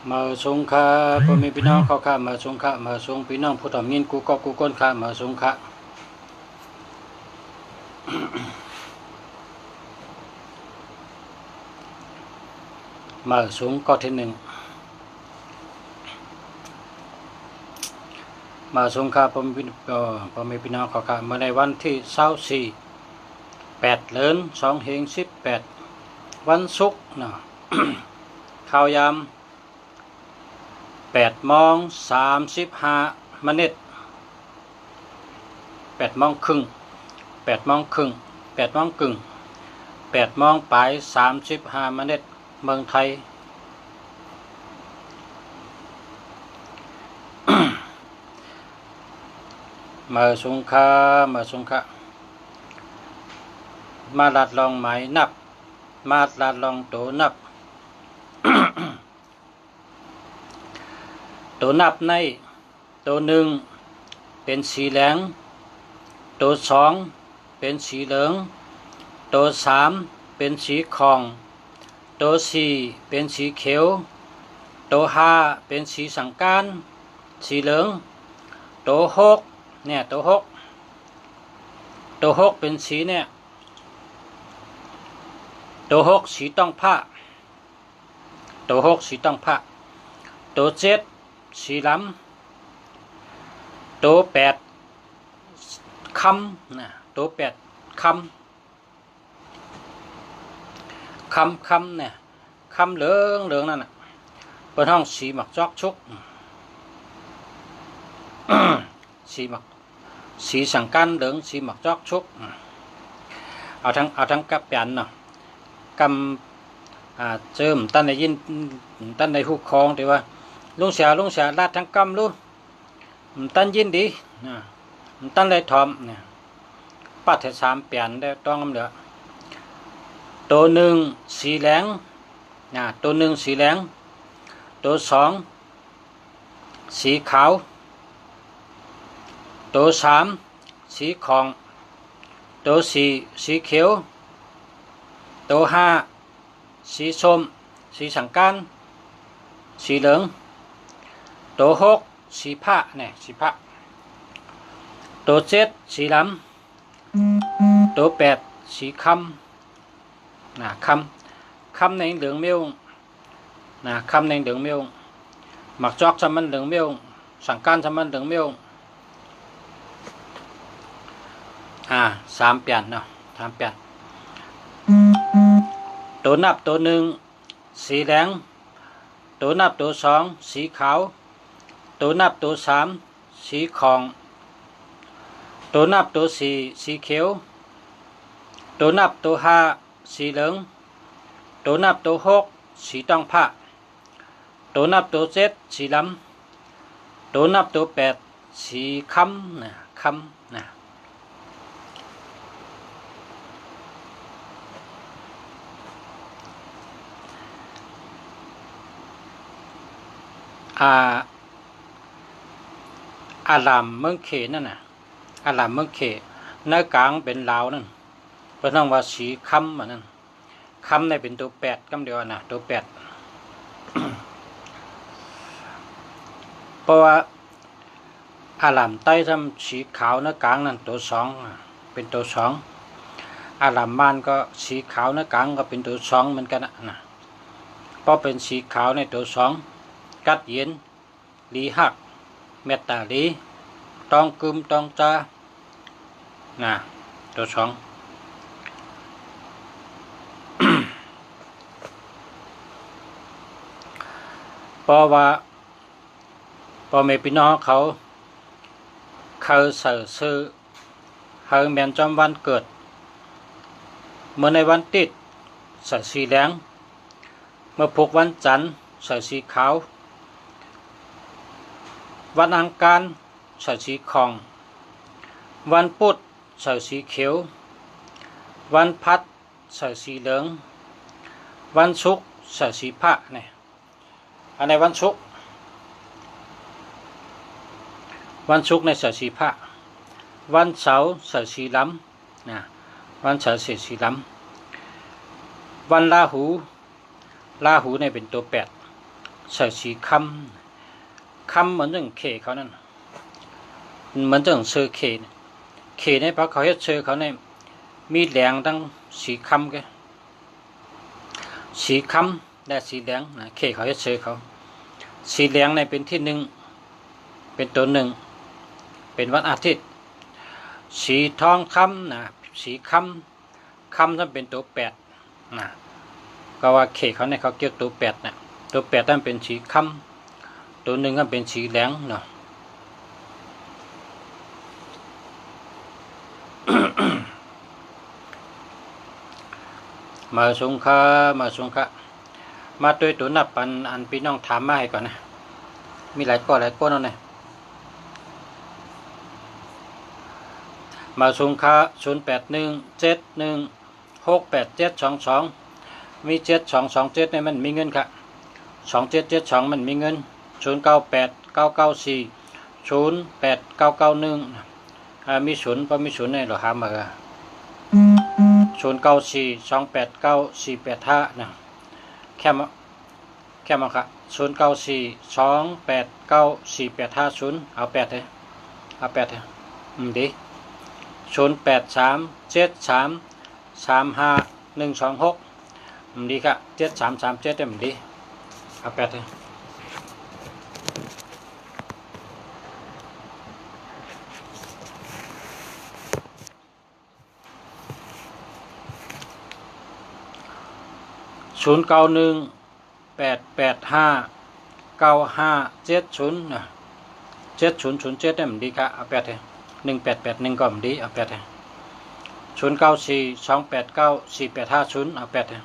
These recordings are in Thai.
มาสงฆ์พ่อแม่พี่น้องเขาข้ามาสงฆ์มาสงฆ์พี่น้องผู้ทำยินกูก็กูก้นข้ามาสงฆ์มาสงฆ์ก็ที่หนึ่งมาสงฆ์พ่อแม่พี่น้องเขาข้ามาในวันที่24 8 เดือน2 เฮง 18วันศุกร์เนาะ ข่าวยาม8:35 8:30 8:35 เมืองไทย มาสงฆ์มาลัดลองหมายนับมาลัดลองโตนับ ตัวนับในตัวหนึ่งเป็นสีแดงตัวสองเป็นสีเหลืองตัวสามเป็นสีทองตัวสี่เป็นสีเขียวตัวห้าเป็นสีสังกานสีเหลืองตัวหกเนี่ยตัวหกเป็นสีเนี่ยตัวหกสีต้องผ้าตัวหกสีต้องผ้าตัวเจ็ดสีล้ำตัว8คำนะตัว8คำเนี่ยคำเหลืองนั่นน่ะเป็นห้องสีหมักจอกชุก สีสังกันเหลืองสีหมักจอกชุกเอาทั้งกับยันเนาะกำเจิมตั้นในยินตั้นในหุกคองแต่ว่าลุงเสียลาดทั้งกำลูกตั้นยินดีตั้นเลยทอมเนี่ยปัดให้3เปลี่ยนได้ต้องกำเหลือตัวหนึ่งสีแดงตัวหนึ่งสีแดงตัวสองสีขาวตัวสามสีทองตัวสี่สีเขียวตัวห้าสีส้มสีสังกันสีเหลืองตัวหกสีผ้าเนี่ยสีผ้าตัวเจ็ดสีล้ำตัว8สีคำคำในเหลืองเมียวคำในเหลืองเมียวหมักจอกสมันเหลืองเมียวสังกันสมันเหลืองเมียว3 เปลี่ยนเนาะ3 เปลี่ยนตัวนับตัวหนึ่งสีแดงตัวนับตัวสองสีขาวตัวนับตัวสามสีทองตัวนับตัวสี่สีเขียวตัวนับตัวห้าสีเหลืองตัวนับตัวหกสีต้องผ้าตัวนับตัวเจ็ดสีล้ำตัวนับตัว8สีคำนะอารามเมืองเขนั่นน่ะอารามเมืองเขเนื้อกลางเป็นลาวนั่นเป็นต้องว่าสีคำนั่นคำในเป็นตัว8คำเดียวนะตัว8 เพราะว่าอารามใต้ทำสีขาวเนื้อกลางนั่นตัว2เป็นตัว2อารามบ้านก็สีขาวเนื้อกลางก็เป็นตัว2เหมือนกันนะเพราะเป็นสีขาวในตัว2กัดเย็นลีหักเมตตาลีต้องกึมต้องจ้าตัว2 เพราะว่าพ่อแม่พี่น้องเขาเสื่อซื้อเขาแมนจำวันเกิดเมื่อในวันติดใส่สีแดงเมื่อพกวันจันทร์ใส่สีขาววันอังคารใส่สีทองวันพุธใส่สีเขียววันพฤหัสใส่สีเหลืองวันศุกร์ใส่สีผ้าเนี่ยอันในวันศุกร์ในใส่สีผ้าวันเสาร์ใส่สีล้ำวันเสาร์ใส่สีล้ำวันราหูในเป็นตัว8 ใส่สีคำเหมือนจังเคเขานั่นเหมือนจังซื้อเคเนี่ยเพราะเขาเฮ็ดซื้อเขาเนี่ยมีแหลงตั้งสีคำแกสีคำและสีแหลงนะเคเขาเฮ็ดซื้อเขาสีแหลงในเป็นที่หนึ่งเป็นตัวหนึ่งเป็นวันอาทิตย์สีทองคำนะสีคำนั้นเป็นตัวแปดนะก็ว่าเคเขาเนี่ยเขาเกี่ยวตัวแปดนะตัวแปดนั่นเป็นสีคำตัวหนึ่งก็เป็นสีแหลงเนาะ มาสงค่ะมาตัวตัวนับอันพี่น้องถามมาให้ก่อนนะมีหลายก้อนแล้วเนี่ยมาสงค่ะ0817168722มี7227เนี่ยมันมีเงินค่ะ2772มันมีเงิน0989940891มีศูนย์พอมีศูนย์เนี่ยเราหามา0942894485นะแค่มาค่ะ0942894850เอา8เลยดี0837335126ดีค่ะ7337เนี่ยมันดีเอา8เลย0918859570นะ7007เนี่ยมันดีค่ะเอา8เลย1881ก็มันดีเอา8เลย0942894850เอา8เลย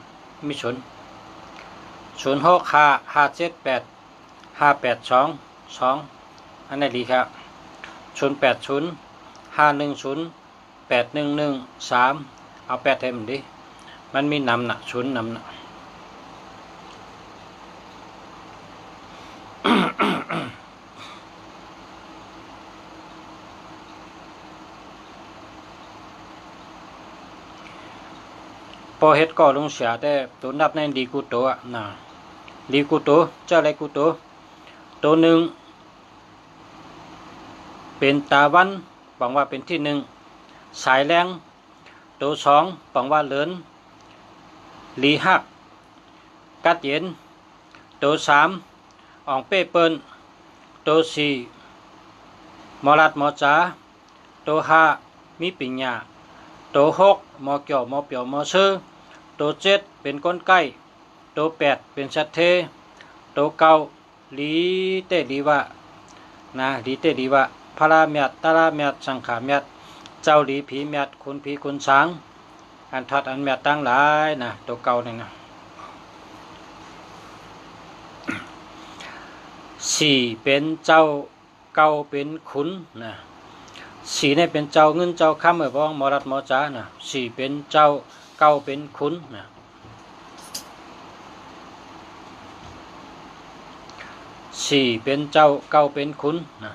มี0 0655785822อันนี้ดีครับ0805108113เอา8เลยมันดีมันมีนำนะ0นำนะพอเฮ็ดก็ลงเสียแต่ตัวนับในดีกูโตอ่ะนะดีกูโตเจ้าอะไรกูโตตัวหนึ่งเป็นตาวันบอกว่าเป็นที่หนึ่งสายแรงตัวสองบอกว่าเหลินลีหักกัดเย็นตัวสามอ่องเป้เปิ้นตัวสี่มอลัดมอจ๋าตัวห้ามีปิญญาตัวหกมอเกี่ยวมอเปียวมอซื้อตัวเจ็ดเป็นก้นไก่ตัวแปดเป็นสัตเทตัวเก้าลีเตลีวะนะลีเตลีวะพระเมียดตาราเมียดสังขาเมียดเจ้าลีผีเมียดคุณผีคุณสางอันทัดอันเมียดตั้งหลายนะตัวเก้านี่นะสี่เป็นเจ้าเก้าเป็นขุนนะสี่เนี่ยเป็นเจ้าเงินเจ้าคำบ้องมอรัดมอจ๋านะสี่เป็นเจ้าเก้าเป็นขุนนะสี่เป็นเจ้าเก้าเป็นขุนนะ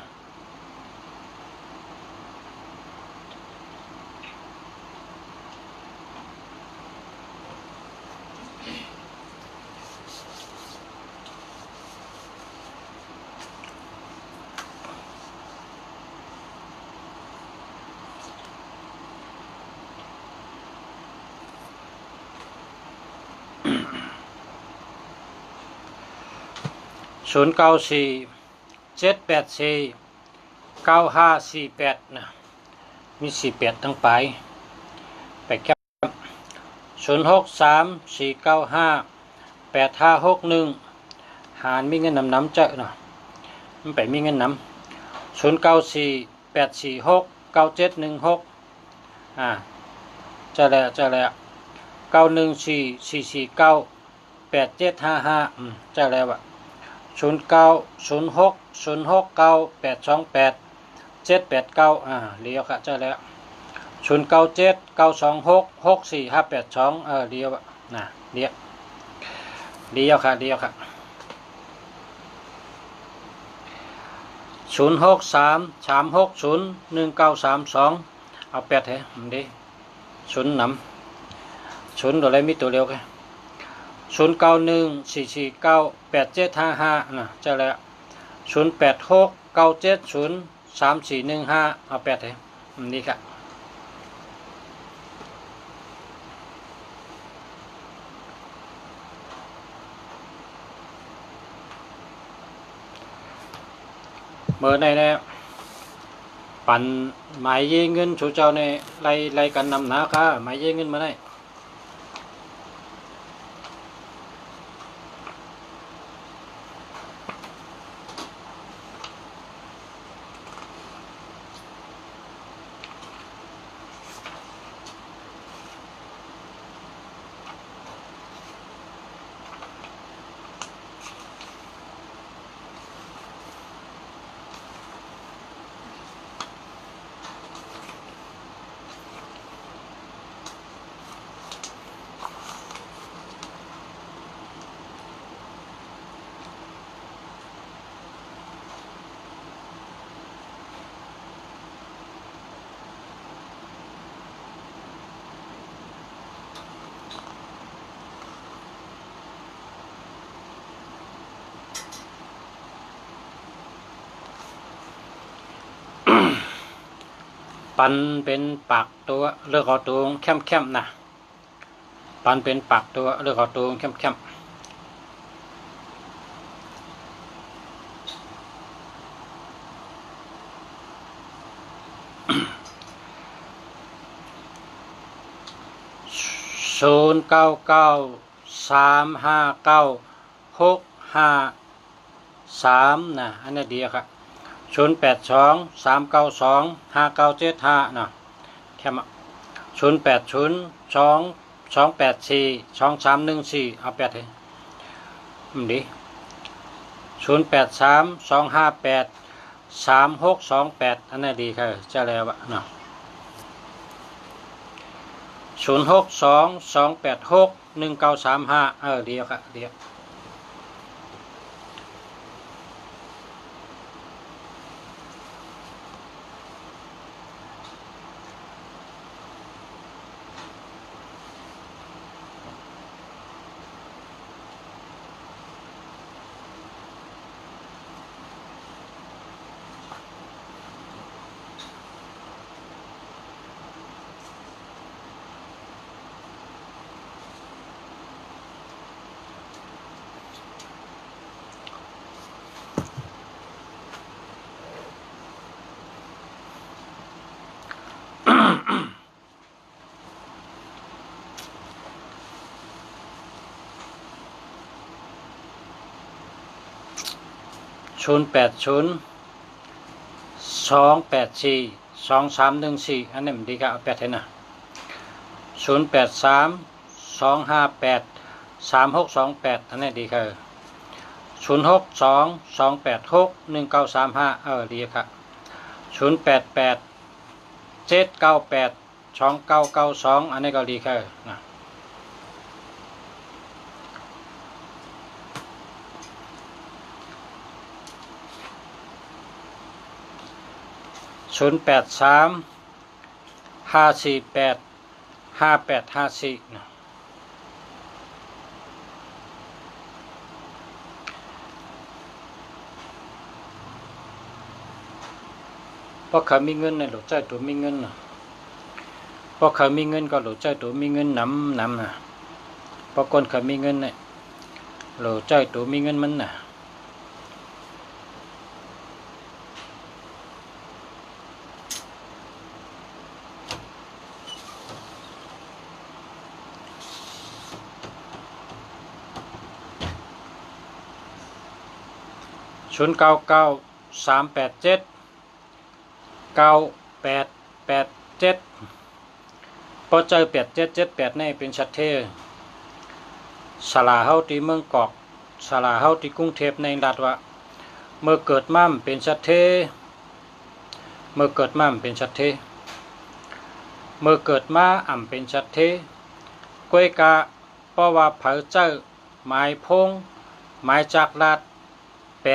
0947849548นะมี48ทั้งไปแค่0634958561หารมีเงินนำเจอเนาะมันไปมีเงินนำ0948469716จะแล้ว9144498755จะแล้วอะ0906069828เลี้ยวค่ะจะแล้ว0979266452เลี้ยวนะเลี้ยวค่ะ0633601932เอา8ให้มันดี0นำ0ตัวอะไรมีตัวเร็วแค่ 0914498755นะเจอแล้ว0869703415เอา8เลยนี่ครับเมื่อในเนี่ยปั่นหมายเยเงินชูเจ้าในไล่กันนำหนาค่ะหมายเยเงินมาได้ปันเป็นปากตัวเลือกเอาตัวเข้มๆนะปันเป็นปากตัวเลือกเอาตัวเข้มๆ0993596553นะอันนี้ดีครับ0823925975นะแค่มา0802842314เอา8เลยดี0832583628อันนี้ดีครับจะแล้วเนาะ0622861935เดียวครับเดียว0802842314อันนี้มันดีครับเอา8ให้นะ0832583628อันนี้ดีครับ0622861935ดีครับ0887982992อันนี้ก็ดีครับนะ0835485854นะเพราะเขามีเงินในหลุดใจตัวมีเงินนะเพราะเขามีเงินก็หลุดใจตัวมีเงินน้ำนะเพราะคนเขามีเงินเนี่ยหลุดใจตัวมีเงินมันนะ0993879887พอเจอ8778นี่เป็นชัดเทสลาเฮาที่เมืองกอกสลาเฮาที่กรุงเทพในรัฐว่าเมื่อเกิดมั่มเป็นชัดเทเมื่อเกิดมั่มเป็นชัดเทเมื่อเกิดมาอ่ำเป็นชัดเทก้วยกะเพราะว่าเผาเจ้าหมายพงหมายจากรัฐ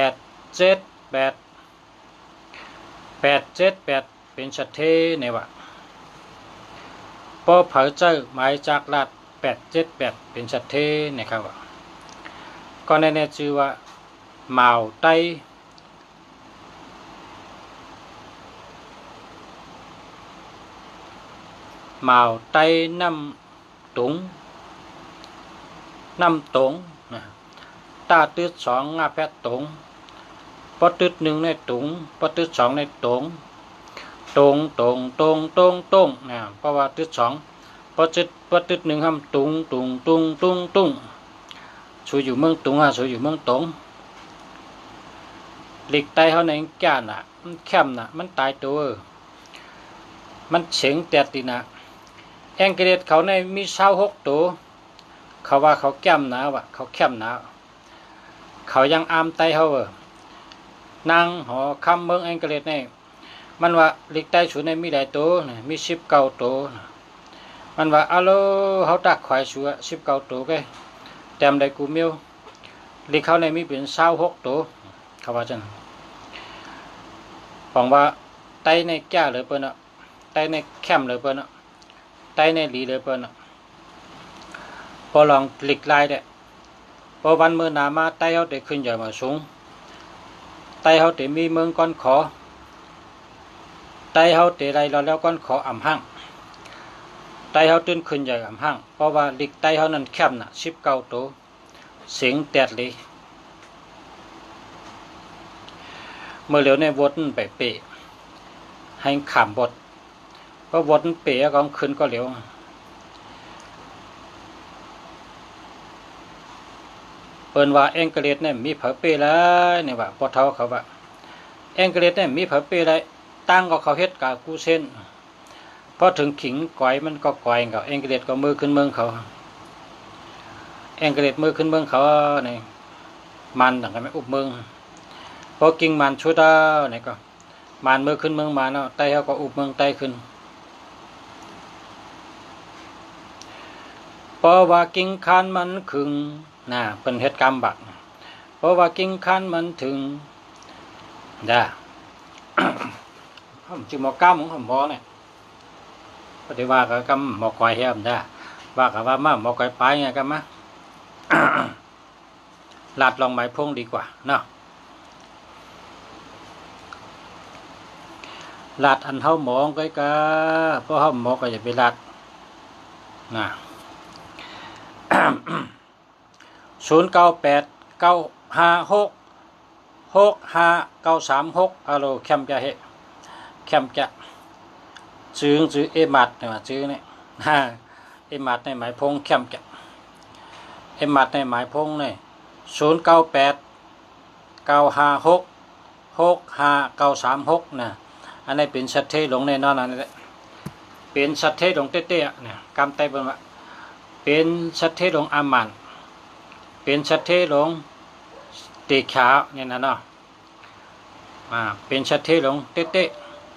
878เป็นชัดเทในว่าพอเผาเจ้าหมายจากรัฐ878เป็นชัดเทนะครับ ก็แน่ๆชื่อว่าหมาไต้หมาไต้น้ำตุงน้ำตงนะตาตืดสองงาแพทตงปอตืดหนึ่งในตุงปอตืดสองในตงตงตงตงตงตงนะเพราะว่าตืดสองปอตืดหนึ่งห้ามตุงตุงตุงตุงตุงชูอยู่เมืองตุงชูอยู่เมืองตงหลีกไตเขาในแก่น่ะมันแคมน่ะมันตายตัวมันเฉียงแต่ตีน่ะแองเกเลตเขาในมี26ตัวเขาว่าเขาแก้มหนาวะเขาแคมหนาวเขายังอามไตเขานางหอคำเมืองแองเกเลตในมันว่าหลีกไตสูในมีหลายตัวมี19ตัวมันว่าอะโลเขาตักควายชัว19ตัวแกแต้มได้กูมิวหลีกเขาในมีเป็น26ตัวเขาว่าจังบอกว่าไตในแก่เลยเปิ้นอ่ะไตในแคมเลยเปิ้นอ่ะไตในหลีเลยเปิ้นอ่ะพอลองหลีกลายได้พอวันเมื่อนามาไตเขาได้ขึ้นใหญ่มาสูงไตเขาได้มีเมืองก้อนขอไตเขาได้ไรแล้วก้อนขออ่ำห้างไตเขาตื่นขึ้นใหญ่อ่ำห้างเพราะว่าหลีกไตเขานั้นแคมน่ะ19ตัวเสียงแตดเลยเมื่อเหลียวในวดไปเปะให้ขามบทเพราะวดเปะก็ขึ้นก็เหลียวเปิ้นว่าแองเกเลตเนี่ยมีเผาเปะแล้วเนี่ยว่าพอเท่าเขาว่าแองเกเลตเนี่ยมีเผาเปะแล้วตั้งก็เขาเฮ็ดกะกูเส้นพอถึงขิงก้อยมันก็ก้อยกับแองเกเลตก็มือขึ้นเมืองเขาแองเกเลตมือขึ้นเมืองเขาเนี่ยมันต่างกันไม่อุบเมืองพอกิ่งมันชุดเนี่ยก็มันมือขึ้นเมืองมันเนาะไตเขาก็อุบเมืองไตขึ้นเพราะว่ากิ่งคันมันขึงน่ะเป็นเหตุกรรมบักเพราะว่ากิ่งคันมันถึงจ้า ผมจึงหมอก้ามของผมหมอเนี่ยปฏิว่ากับกำหมอควายเฮียมจ้าว่ากับว่ามาหมอควายไปไงกันมะ ลาดลองไม้พงดีกว่าเนาะลาดอันเท่าหมองก็กะเพราะเท่าหมอก็อย่าไปลาดนะ0989566536อะโลแคมจะเฮแคมจะซื้อเอมัดเนี่ยซื้อเนี่ยเอมัดในหมายพงแคมจะเอมัดในหมายพงเนี่ย0989566536นะอันนี้เป็นชัดเทลงแน่นอนอันนี้เป็นชัดเทลงเต้ๆเนี่ยกำไตเป็นว่าเป็นชัดเทลงอามันเป็นชัดเทลงเตะขาเนี่ยนะเนาะเป็นชัดเทลงเต้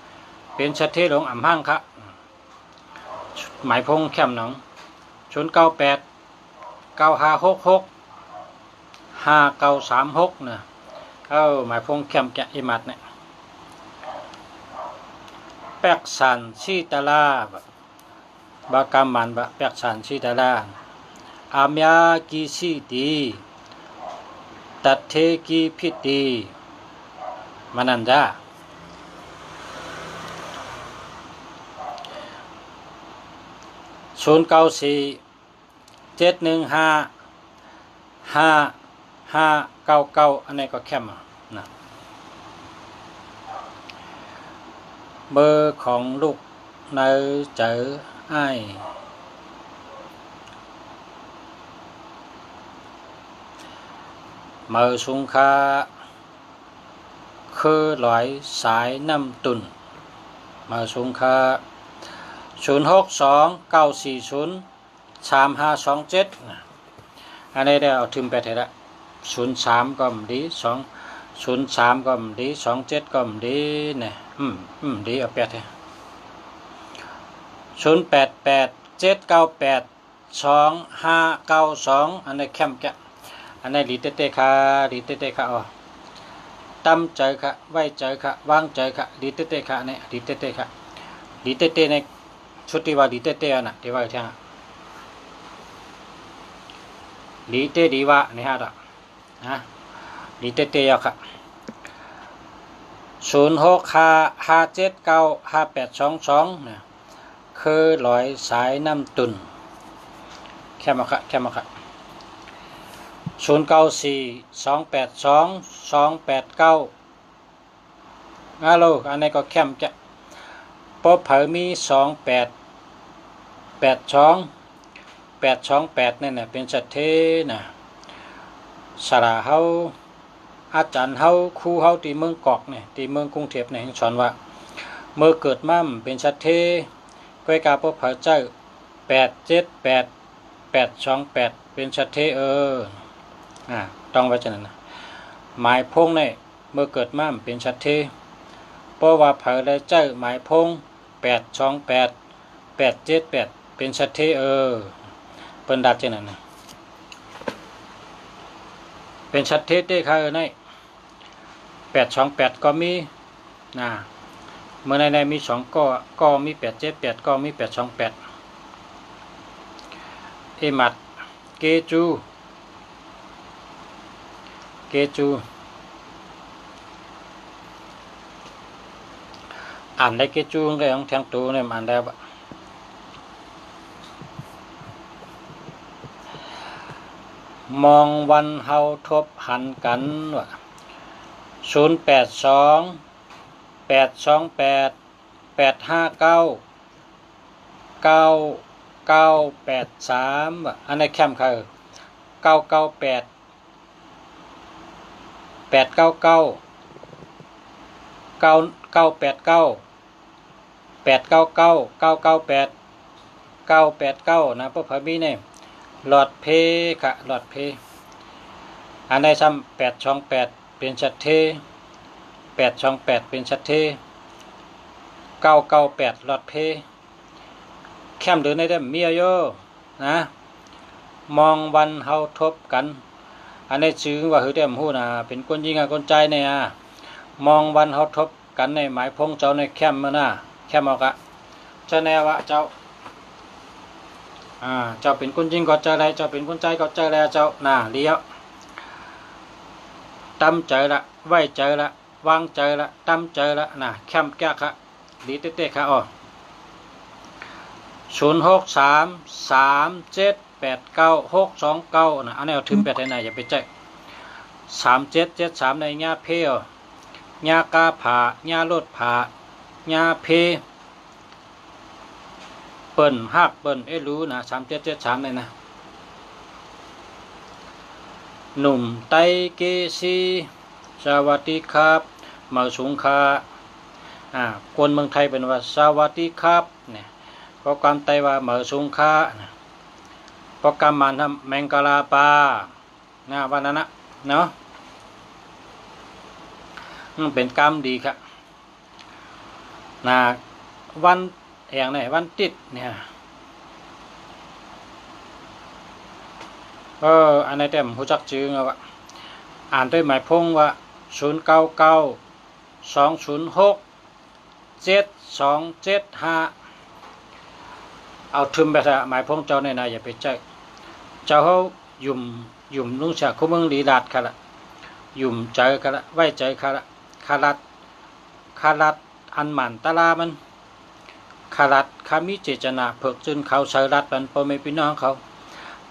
ๆเป็นชัดเทลงอ่ำห้างครับหมายพงแคมหนอง0989566536นะหมายพงแคมแกะอิมัดเนี่ยแปกสันชีตาลาบากามันบะแปกสันชีตาลาอามยากิสิตีตัดเทกิพิตีมานันดา0947155599อันนี้ก็แคมนะเบอร์ของลูกในเจอไอเมื่อสุงคาคือหลายสายน้ำตุนเมื่อสุงคา0629403527อันนี้ได้เอาถึงไปเถอะ03ก็ดี03ก็ดี27ก็ดีเนี่ยดีเอา8เถอะ0887982592อันนี้แคมแกะอันนี้ลีเตค่ะลีเตค่ะอ๋อตั้มใจค่ะไว้ใจค่ะวางใจค่ะลีเตค่ะเนี่ยลีเตค่ะลีเตในชุดที่ว่าลีเตน่ะที่ว่าที่ลีเตดีว่าเนี่ยฮะ นะดีเตี้ยๆครับ0655795822นะคือร้อยสายน้ำตุนแค่มาครับ0942822289ฮัลโหลอันนี้ก็แคมจะปอเผอมี828นี่นะเป็นสัตเทนะสระเฮาอาจารย์เฮาครูเฮาที่เมืองกอกเนี่ยที่เมืองกรุงเทพเนี่ยสอนว่าเมื่อเกิดมั่มเป็นสัตเทก้อยกาปอเผอเจ้า878828เป็นสัตเทต้องไว้จังนั้นนะหมายพงเนี่ยเมื่อเกิดมั่มเป็นสัตเทเพราะว่าเผอได้เจ้าหมายพง828878เป็นสัตเทเปิ้นดัดจังนั้นนะเป็นชัดเทศได้ค่ะใน828ก็มีนะเมื่อในมี2ก็มี878ก็มี828เอมัดเกจูอ่านได้เกจูก็ยังแทงตัวเนี่ยอ่านได้มองวันเฮาทบหันกันว่า0828599983ว่าอันนี้แคมคือ99889998989898989นะพวกพมีเนี่ยหลอดเพค่ะหลอดเพอันใดซ้ำ828เป็นชัดเท828เป็นชัดเท998หลอดเพแคมเดินได้เมียโยนะมองวันเฮาทบกันอันนี้ชื่อว่าคือเต็มหู้นะเป็นคนยิงคนใจเนี่ยมองวันเฮาทบกันในหมายพงเจ้าในแคมนะแคมเอากะเจ้าแนวะเจ้าเจ้าเป็นคนจริงก็เจออะไรเจ้าเป็นคนใจก็เจอแล้วเจ้าเลี้ยวตั้มเจอละไว้เจอละวางเจอละตั้มเจอละแคมแก้ค่ะดีเต้ๆค่ะ0633789629อันนี้เอาถึง8ไหนอย่าไปใจ3773ในญาเพญากาผาญาโลดผาญาเพเปิ้นฮักเปิ้นรู้นะ3773เลยนะหนุ่มไตเกซีสวัสดีครับมาสุงคาคนเมืองไทยเป็นว่าสวัสดีครับเนี่ยโปรแกรมไต้ว่ามาสุงคาโปรแกรมมันทำแมงกะลาปาวันนั้นนะเนาะเป็นกรรมดีครับวันอย่างไหนวันติดเนี่ยอันไหนแต่ผมรู้จักชื่อไงวะอ่านด้วยหมายพงว่า0992067275เอาทึมไปเถอะหมายพงเจ้าในอย่าไปใจเจ้าเขาหยุ่มลุงฉากเขาเมืองลีลาดค่ะละหยุ่มใจค่ะละไว้ใจค่ะละคารัดอันหมันตาลามันคารัดคามิเจจนาเพิกจนเขาใช้รัดมันพอไม่พี่น้องเขา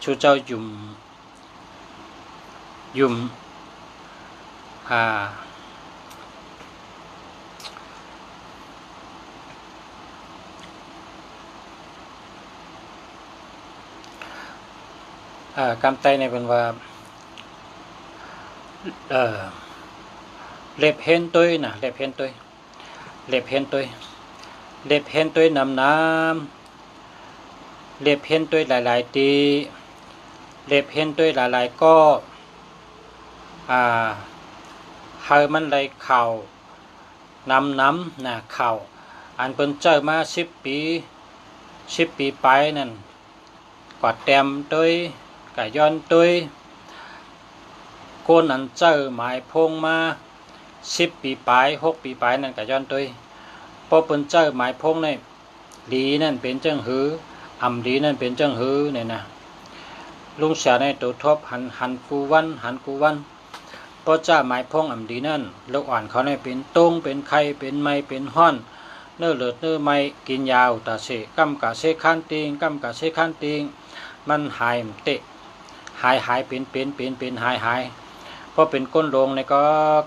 ชูเจ้าหยุ่มกำไตในเป็นว่าเล็บเห็นตัวนะเล็บเห็นตัวน้ำเล็บเห็นตัวหลายๆตีเล็บเห็นตัวหลายๆก็เฮามันไหลเข่าน้ำเข่าอันเป็นเจอมา10 ปีไปนั่นกวาดแต้มตัวกะย้อนตัวก้นอันเจอหมายพงมา10 ปีไป6 ปีไปนั่นกะย้อนตัวพอเป็นเจอหมายพงนี่ดีนั่นเป็นจังหืออำดีนั่นเป็นจังหือเนี่ยนะลุงเสียในตัวทบหันกูวัน เพราะจ้าหมายพงอำดีนั่นลูกอ่อนเขาเนี่ยเป็นตุ้งเป็นไข่เป็นไม้เป็นห้อนเนื้อเลือดเนื้อไม้กินยาวตาเสกำกะเสข้านติงกำกะเสข้านติงมันหายเตะหายเป็นหายเพราะเป็นก้นลงในก็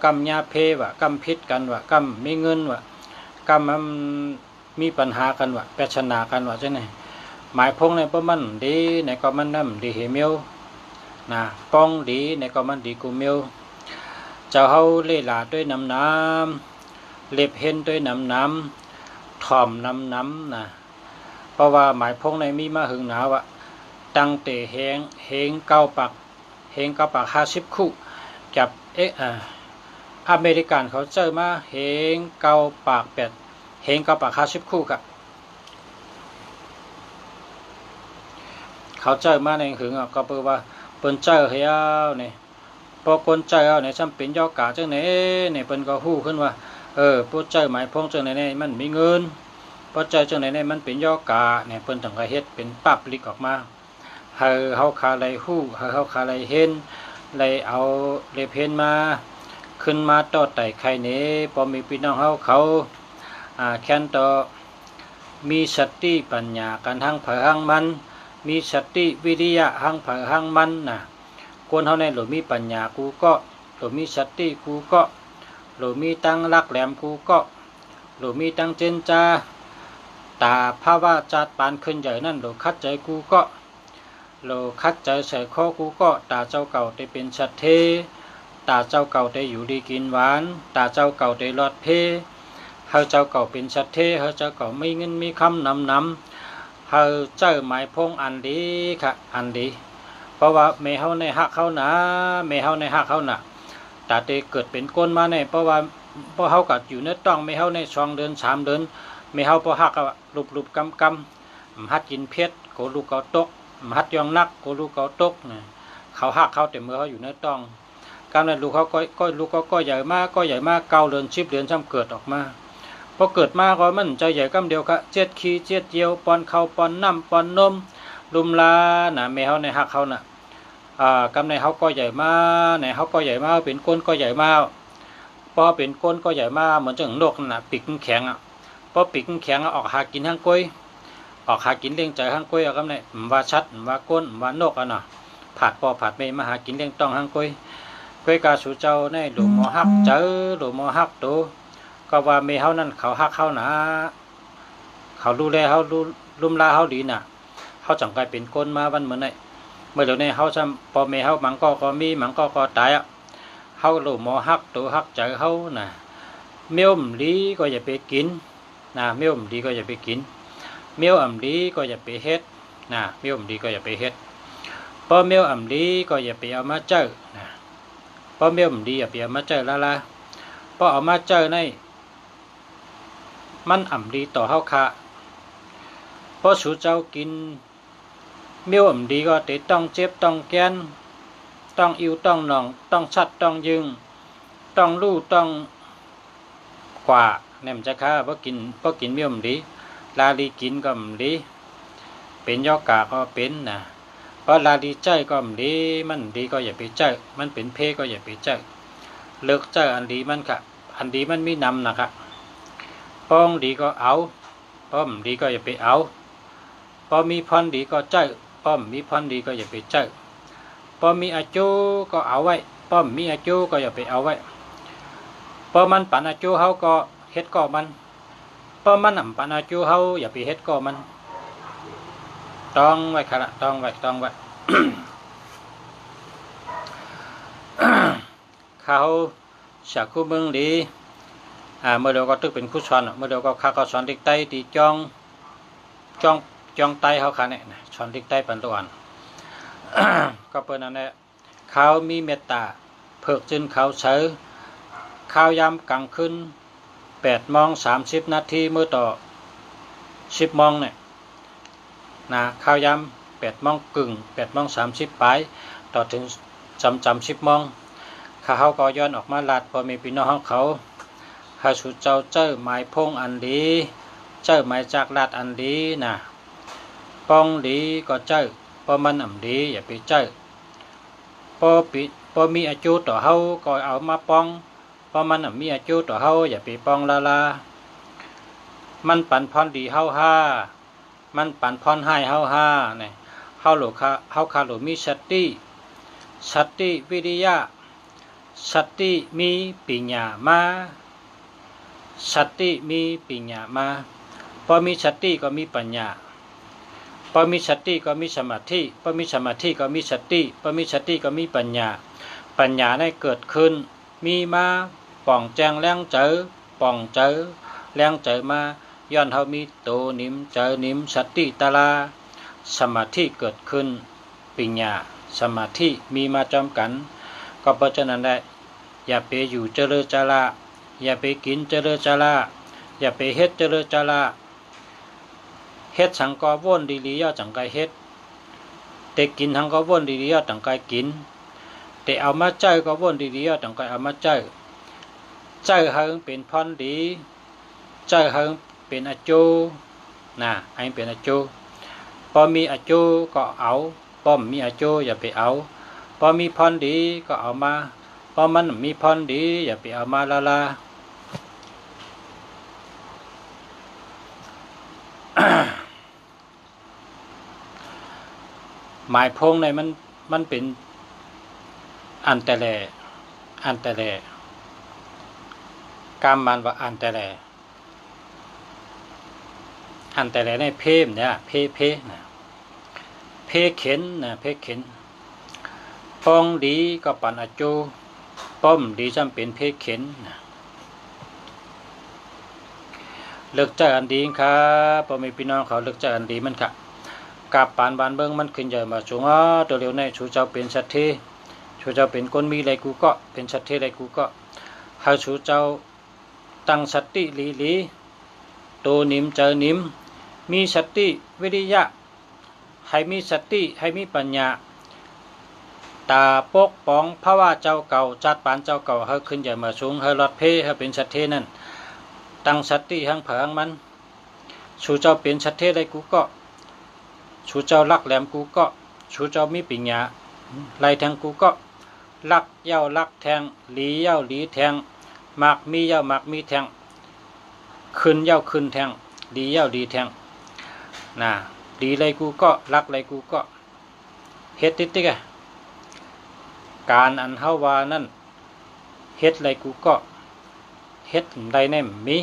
กำยาเพวะกำพิษกันวะกำมีเงินวะกำมันมีปัญหากันวะแปชนากันวะใช่ไหมหมายพงในเพราะมันดีในก็มันน้ำดีเหมียวนะป้องดีในก็มันดีกูเมียวเจ้าเฮาเล่หลาด้วยน้ำเล็บเห็นด้วยน้ำถ่อมน้ำนะเพราะว่าหมายพงในมีมาหึงหนาวะตั้งแต่เฮงเก้าปัก50 คู่กับอเมริกันเขาเจอมาเฮงเก้าปัก50 คู่ครับเขาเจอมาในหึงก็เปิดว่าเปิ้นเจอเฮียเนี่ยพอคนเจอเนี่ยจำเป็นยอกาจังไหนเนี่ยเปิ้นก็ฮู้ขึ้นว่าผู้เจอหมายพงจังไหนเนี่ยมันมีเงินพอเจอจังไหนเนี่ยมันเป็นยอกาเนี่ยเปิ้นถึงก็เฮ็ดเป็นปับลิกออกมาเฮาคาไลฮู้เฮาคาไลเห็นไลเอาเลเพนมาขึ้นมาต่อไต่ไข่นี้พอมีพี่น้องเฮาเขาแค้นต่อมีสติปัญญากันทั้งเผยทั้งมันมีสติวิริยะทั้งเผยทั้งมันนะคนเฮาในหรือมีปัญญากูก็หรือมีสติกูก็หรือมีตั้งรักแหลมกูก็หรือมีตั้งเจนจาตาภาวะจัดปานขึ้นใหญ่นั่นหรือคัดใจกูก็โลคัดใจใส่ข้อกูก็ตาเจ้าเก่าได้เป็นชัดเทตาเจ้าเก่าได้อยู่ดีกินหวานตาเจ้าเก่าได้รอดเพเฮาเจ้าเก่าเป็นชัดเทเฮาเจ้าเก่าไม่เงินมีคำนำเฮาเจ้าหมายพงอันดีค่ะอันดีเพราะว่าเมเฮาในหักเขาหนาเมเฮาในหักเขาหนาตาเตเกิดเป็นก้นมาเนี่ยเพราะเฮากัดอยู่ในต้องเมเฮาใน2 เดือน 3 เดือนเมเฮาพอหักก็ลุบกำหัดกินเพชรโกลูกเกาตกหัดยองนักโกลูกเกาตกเนี่ยเขาหักเขาแต่เมื่อเขาอยู่ในต้องการนั้นลูกเขาก็ลูกก็ใหญ่มาก9 เดือน10 เดือนช่ำเกิดออกมาพอเกิดมาก็มันใจใหญ่กำเดียวค่ะ7 ขี้ 7 เจียวปอนข้าวปอนน้ำปอนนมลุมลาน่ะแม่เฮาในหักเขาน่ะกำในเฮาก็ใหญ่มาในเฮาก็ใหญ่มาเป็นก้นก็ใหญ่มาพอเป็นก้นก็ใหญ่มาเหมือนจังนกน่ะปีกแข็งพอปีกแข็งออกหากินทั้งก้อยออกหากินเลี้ยงใจทั้งก้อยกำในว่าชัดว่าก้นว่านกน่ะผาดผาดเมมาหากินเลี้ยงต้องทั้งก้อยกาสู่เจ้าในหลวงหมอฮักเจอหลวงหมอฮักโตก็ว่าเมเฮานั่นเขาฮักเขาหนาเขาดูแลเฮาลุมลาเฮาดีน่ะเฮาจังกลายเป็นคนมาวันเหมือนไอ้เมื่อเดี๋ยวนี้เฮาซ้ำพอเมเฮามังก็มีมังก็ตายเฮาหลวงหมอฮักโตฮักใจเฮาน่ะเมียวมลีก็อย่าไปกินนะเมียวมลีก็อย่าไปกินเมียวอ่ำลีก็อย่าไปเฮ็ดนะเมียวมลีก็อย่าไปเฮ็ดพอเมียวอ่ำลีก็อย่าไปเอามาเจอนะพอเมียวมลีอย่าไปเอามาเจอละพอเอามาเจอในมันอ่ำดีต่อเฮาค่ะเพราะสู่เจ้ากินเมียวอ่ำดีก็ติต้องเจ็บต้องแกนต้องอิ่วต้องหนองต้องชัดต้องยึงต้องลู่ต้องกว่าแนมจะค่ะเพราะกินเมียวอ่ำดีลาลีกินก็อ่ำดีเป็นยอกาก็เป็นนะเพราะลาลีใจก็อ่ำดีมันดีก็อย่าไปใจมันเป็นเพก็อย่าไปใจเลิกใจอันดีมันค่ะอันดีมันมีนำนะครับป้องดีก็เอาป้อมดีก็อย่าไปเอาป้อมีพรดีก็เจ้าป้อมมีพรดีก็อย่าไปเจ้าป้อมีอาจูก็เอาไว้ป้อมมีอาจูก็อย่าไปเอาไว้ป้อมันปันอาจูเฮาก็เฮ็ดก็มันป้อมันนำปันอาจูเฮาอย่าไปเฮ็ดก็มันต้องไว้ค่ะต้องไว้ เขาฉากคู่เมืองดีเมื่อเดียวก็ตึกเป็นคู่สอนเมื่อเดียวก็ข้าก็สอนเด็กไต้ตีจ้องไต้เขาค่ะเนี่ยสอนเด็กไต้ปันตัวอ่อน ก็เปิดนั่นแหละเขามีเมตตาเพิกจึนเขาเสือข้าวยำกลางคืน8:30 นาทีเมื่อต่อ10 โมงเนี่ยนะข้าวยำ8:30 ปลายต่อถึงจำ10 โมงข้าเขาก็ย้อนออกมาลาดพอมีพี่น้องเขาหาสู่เจ้าเจอหมายพงอันดีเจอหมายจากลาดอันดีนะป้องดีก็เจอป้อมันอ่ำดีอย่าไปเจอป้อปิ พอมีอายุต่อเฮาก็เอามาป้องเพราะมันมีอายุต่อเฮาอย่าไปป้องลามันปันพรดีเฮาห้ามันปันพรให้เฮาห้าเนี่ยเฮาหลูเฮาคาหลูมีสติวิริยะสติมีปัญญามาสติมีปัญญามาพอมีสติก็มีปัญญาพอมีสติก็มีสมาธิพอมีสมาธิก็มีสติพอมีสติก็มีปัญญาได้เกิดขึ้นมีมาป่องแจงแรงเจอป่องเจอแรงเจอมาย้อนเฮามีโตนิมเจอนิมสติตาลาสมาธิเกิดขึ้นปัญญาสมาธิมีมาจอมกันก็เพราะฉะนั้นได้อย่าไปอยู่เจริญจาระอย่าไปกินเจริญจาระอย่าไปเฮ็ดเจริญจาระเฮ็ดสังก็วนดีๆย่อจังไกเฮ็ดแต่กินทั้งก็วนดีๆย่อจังไกกินแต่เอามาใจก็วนดีๆย่อจังไกเอามาใจเฮิงเป็นพรดีใจเฮิงเป็นอจูนะให้เป็นอจูพอมีอจูก็เอาป้อมมีอจูอย่าไปเอาพอมีพรดีก็เอามาพอมันมีพรดีอย่าไปเอามาละ หมายพงในมันเป็นอันแต่แลกามมันว่าอันแต่แลในเพมเนี่ยเพนะเพเข็นนะเพเข็นปองดีก็ปันอจูป้อมดีจำเป็นเพเข็นนะเลิกจากอันดีครับพอมีพี่น้องเขาเลิกจากอันดีมันค่ะกับปานบานเบิ้งมันขึ้นใหญ่มาสูงตัวเร็วในชูเจ้าเป็นสัตว์ที่ชูเจ้าเป็นคนมีอะไรกูก็เป็นสัตว์ที่อะไรกูก็ให้ชูเจ้าตั้งสติลีตัวนิมเจอนิมมีสติวิริยะให้มีสติให้มีปัญญาตาปกป้องเพราะว่าเจ้าเก่าจัดปานเจ้าเก่าให้ขึ้นใหญ่มาสูงให้รอดเพให้เป็นสัตว์ที่นั่นตั้งสติหังเผงมันชูเจ้าเป็นสัตว์ที่อะไรกูก็ชูเจ้าลักแหลมกูก็ชูเจ้ามีปัญญาไล่แทงกูก็ลักเย้าลักแทงหลีเย้าหลีแทงมากมีเย้ามากมีแทงขึ้นเย้าขึ้นแทงหลีเย้าหลีแทงนะหลีไรกูก็ลักไรกูก็เฮ็ดติ๊กการอันเฮาว่านั่นเฮ็ดไรกูก็เฮ็ดไรแน่มี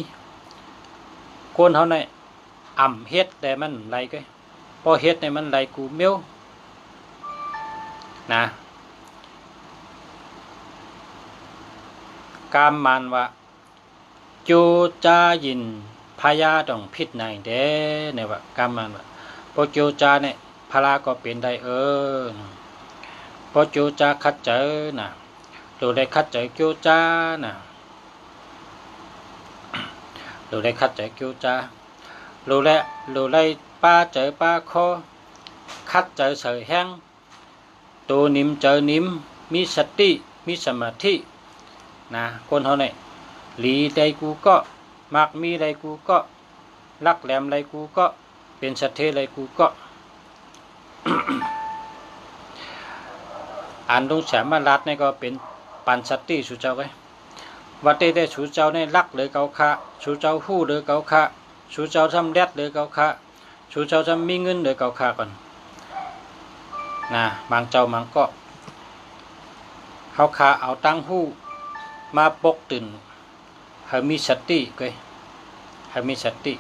คนเฮาในอ่ำเฮ็ดแต่มันไรก็พอเฮ็ดในมันไรกูเมียวนะกามมันว่าจูจายินพยาต้องพิษในเด้เนี่ยว่ากามมันว่าพอจูจาเนี่ยพลาก็เป็นได้พอจูจาคัดเจอนะดูได้คัดเจอจูจานะดูได้คัดเจอจูจาดูได้ป้าเจอป้าคอคัดเจอเสยแห้งตัวนิมเจอนิมมีสติมีสมาธินะคนเฮาเนี่ยหลีใดกูก็มักมีใดกูก็ลักแหลมใดกูก็เป็นสัตว์เทใดกูก็ อันตรงแสมรัดนี่ก็เป็นปันสติสุเจ้าไว้วัดได้สุเจ้าในลักหรือเกาคะสุเจ้าหู้หรือเกาคะสุเจ้าทำแดดหรือเกาคะสุเจ้าทำมีเงินหรือเกาคะก่อนนะบางเจ้าบางก็เขาคาเอาตั้งหู้มาปกตื่นให้มีสติก็ให้มีสติ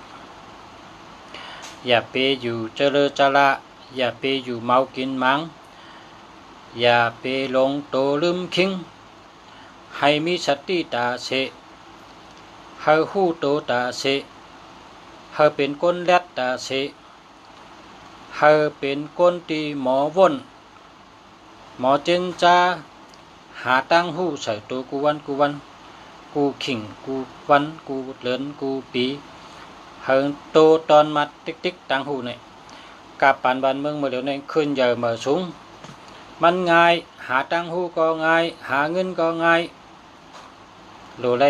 อย่าไปอยู่เจริญจระอย่าไปอยู่เมากินมังอย่าไปหลงโตลืมคิงให้มีสติตาเสให้หู้โตตาเสให้เป็นคนแรดตาเสให้เป็นคนที่หมอวนหมอเจนจาหาตั้งหู้ใส่ตัวกูวันกูขิงกูวันกูเลินกูปีเฮิงโตตอนมัดติ๊กตั้งหูเนี่ยกับปานบ้านเมืองเมื่อเดี๋ยวนี้ขึ้นใหญ่มาสูงมันง่ายหาตั้งหูก็ง่ายหาเงินก็ง่ายโลไร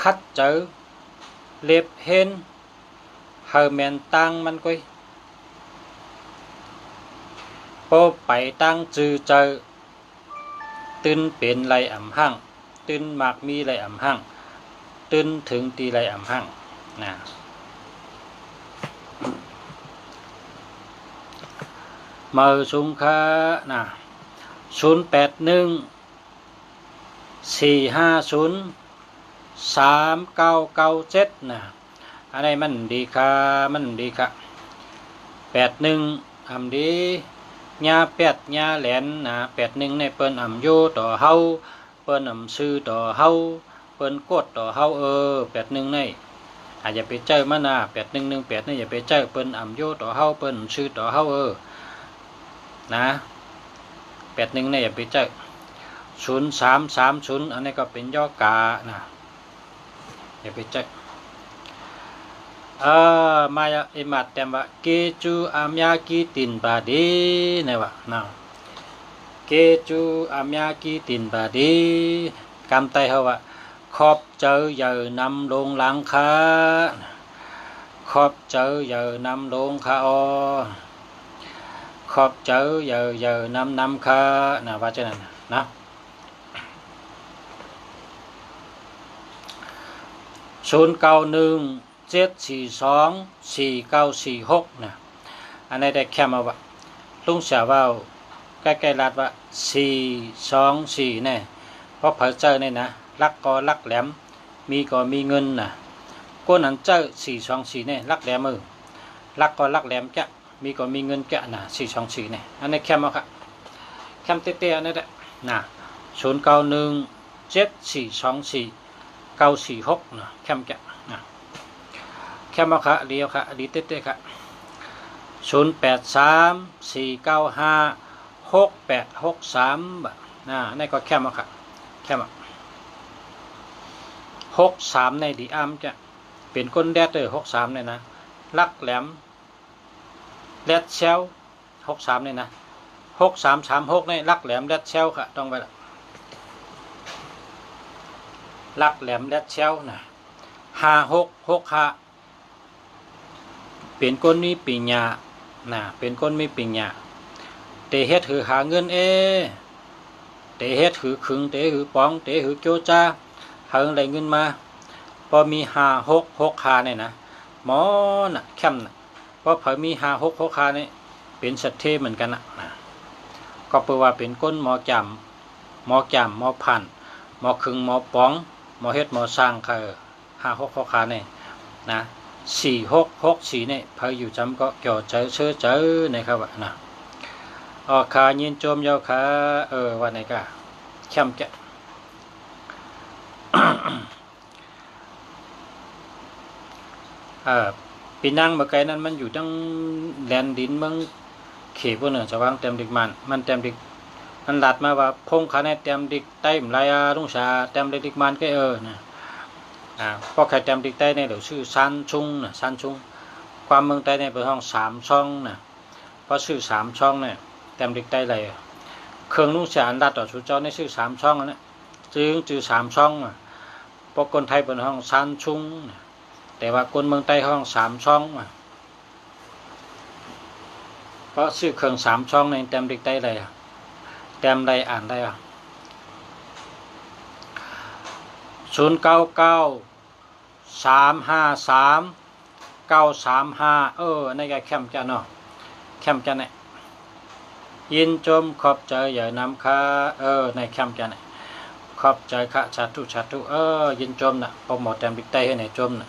คัดเจอเล็บเห็นเฮอแมนตั้งมันก็โปไปตั้งจือเจอเต ตื้นเป็นไรอ่ำหั่งตื้นมากมีไรอ่ำหั่งตื้นถึงตีไรอ่ำหั่งนะมือสุงค่านะ0814503997นะอันนี้มันดีค่ะมันดีค่ะ81อำดีญาแปดญาแหลนนะ81ในเปิ้นอำโยต่อเฮาเปิ้นอำซื้อต่อเฮาเปิ้นกดต่อเฮา81ในอาจจะไปเจอมานะ8118นี่อย่าไปเจอเปิ้นอำโยต่อเฮาเปิ้นซื้อต่อเฮานะ81นี่อย่าไปเจอ0330อันนี้ก็เป็นย่อกานะอย่าไปเจอมายาอิมัดเต็มว่าเกจูอามยากีตินบาดีเนี่ยว่านะเกจูอามยากีตินบาดีกำไตเขาว่าขอบเจอเยอนำลงหลังคาขอบเจอเยอนำลงคาขอบเจอเยอนำคานะว่าเช่นนั้นนะ0917424946นะอันนี้ได้แค่มาว่าลุงเสียว่าใกล้ๆรัดว่า424เนี่ยเพราะเผยเจอเนี่ยนะลักก็ลักแหลมมีก็มีเงินนะก้นอันเจอ424เนี่ยลักแหลมลักก็ลักแหลมแกะมีก็มีเงินแกะนะ424เนี่ยอันนี้แค่มาค่ะแค่เตี้ยๆนี่แหละนะ0917424946นะแค่แกะนะแค่มาค่ะเดียวค่ะดีเต้ๆค่ะ0834956863นะนี่ก็แค่มาค่ะแค่มา63ในดีอ้ำจะเป็นก้นแดดเลย63เนี่ยนะลักแหลมแดดเชล63เนี่ยนะ6336เนี่ยลักแหลมแดดเชลค่ะต้องไปละลักแหลมแดดเชลนะ5665เป็นก้นมีปิญญานะเป็นก้นมีปิญญาเตเฮ็ดหือหาเงินเตเฮ็ดหือขึงเตหือป้องเตหือโจจ้าหาอะไรเงินมาพอมี5665เนี่ยนะหมอน่ะแคมน่ะพอเผยมี5665เนี่ยเป็นสัตเทเหมือนกันนะก็แปลว่าเป็นก้นหมอจำหมอพันหมอขึงหมอป้องหมอเฮ็ดหมอสร้างค่ะ5665เนี่ยนะ4664เนี่ยเผยอยู่จำก็เกี่ยวเจอนะครับนะขายินโจมยาวขาวันไหนก็เข้มแกะ ปีนั่งเมื่อไกลนั้นมันอยู่ตั้งแดนดินเมืองเขพวกเนี่ยจะวางเต็มดิกมันเต็มดิกมันหลัดมาว่าพงขาในเต็มดิกใต้มลายลุงชาเต็มดิกมันก็นะพอใครเต็มดิกใต้เนี่ยเดี๋ยวชื่อซันชุงนะซันชุงความเมืองใต้เนี่ยเป็นห้อง3 ช่องนะเพราะชื่อ3 ช่องเนี่ยเต็มดิกใต้เลยเครื่องลุงชาอันดัดต่อชุดเจ้าในชื่อ3 ช่องนะจื้อ3 ช่องพวกคนไทยเป็นห้องซันชุงแต่ว่าคนเมืองใต้ห้อง3 ช่องเพราะชื่อเครื่อง3 ช่องในเต็มดิกใต้เลยเต็มใดอ่านได้0993533935ในก็เข้มจะเนาะเข้มจะเนี่ยยินจมขอบใจอย่านำค่าในเข้มจะเนี่ยขอบใจค่ะชาตุยินจมนะพอหมดเต็มดิกใต้ให้ไหนจมนะ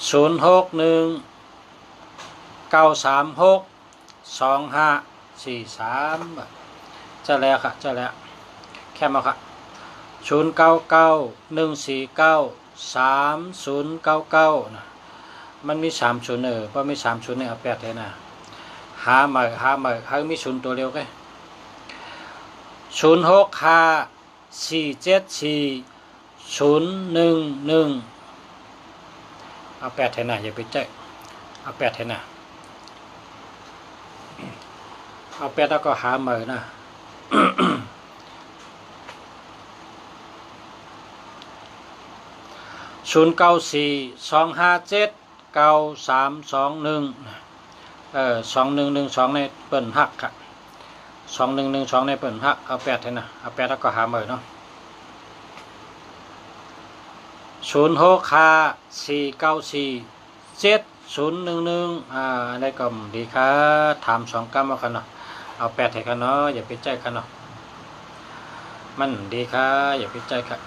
0619362543จะแล้วค่ะจะแล้วแค่มาค่ะ0991493099นะมันมี30เพราะมี30เนี่ยเอา8เลยนะหาใหม่ให้มี0ตัวเร็วกัน0654740111เอา8เท่านะอย่าไปเจ๊เอา8เท่านะเอา8แล้วก็หาใหม่นะ0942579321 2112ในเปิ้นฮักครับ2112ในเปิ้นฮักเอา8ให้นะเอา8แล้วก็หามื้อเนาะ0654947011อะไรก็ดีครับถาม2กำเอากันเนาะเอา8ให้กันเนาะอย่าไปใจกันเนาะมันดีครับอย่าไปใจครับ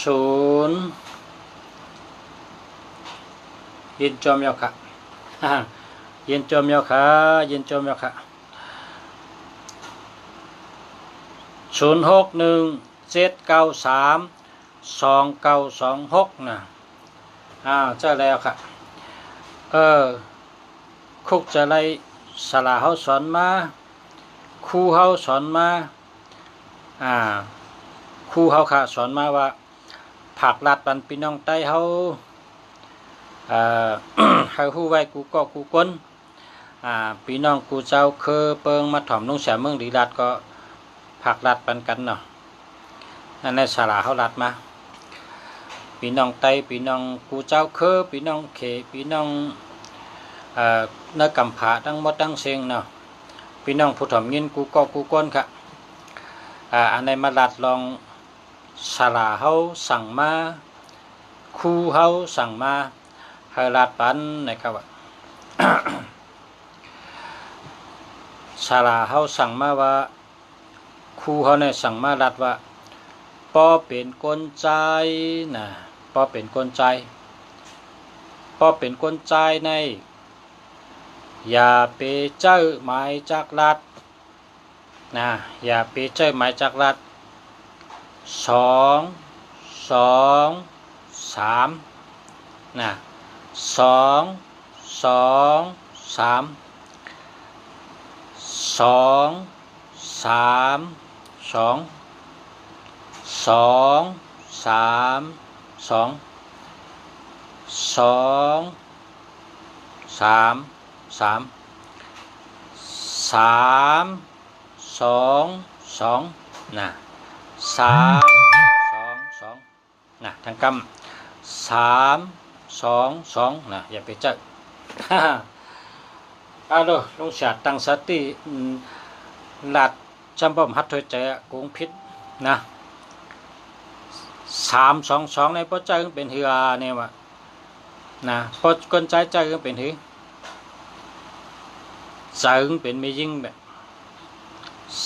0ยินจอมยาวค่ะยินจอมยาวค่ะยินจอมยาวค่ะ0617932926นะเจ้าแล้วค่ะคุกจะไล่สลาเฮาสอนมาครูเฮาสอนมาครูเฮาค่ะสอนมาว่าผักลัดปันพี่น้องใต้เฮาให้ฮู้ไว้กูก็กูก้นพี่น้องกูเจ้าเคอเปิงมาถ่อมนุ่งเสียเมืองดีลัดก็ผักลัดปันกันเนาะนั่นในสลาเฮาลัดมาพี่น้องใต้พี่น้องกูเจ้าเคอพี่น้องเขพี่น้องเนื้อกำผาทั้งหมดทั้งเสียงเนาะพี่น้องผู้ถ่อมยินกูก็กูก้นค่ะอันในมาลัดลองสลาเฮาสั่งมาครูเฮาสั่งมาให้ลัดปันนะครับว่า สลาเฮาสั่งมาว่าครูเฮาเนี่ยสั่งมาลัดว่าปอเป็นกลใจนะปอเป็นกลใจปอเป็นกลใจในอย่าไปเจ้าหมายจากลัดนะอย่าไปเจ้าหมายจากลัด2 2 3นะ2 2 3 2 3 2 2 3 2 2 3 3 3 2 2นะ3 2 2นะทั้งกำ3 2 2นะอย่าไปเจอดูลุงเสียตั้งสติหลัดจำบ่มหัดถอยใจกงพิษนะ3 2 2ในพอใจเป็นเหือเนี่ยวะนะพอคนใจใจเป็นหือใจเป็นไม่ยิ่งแบบ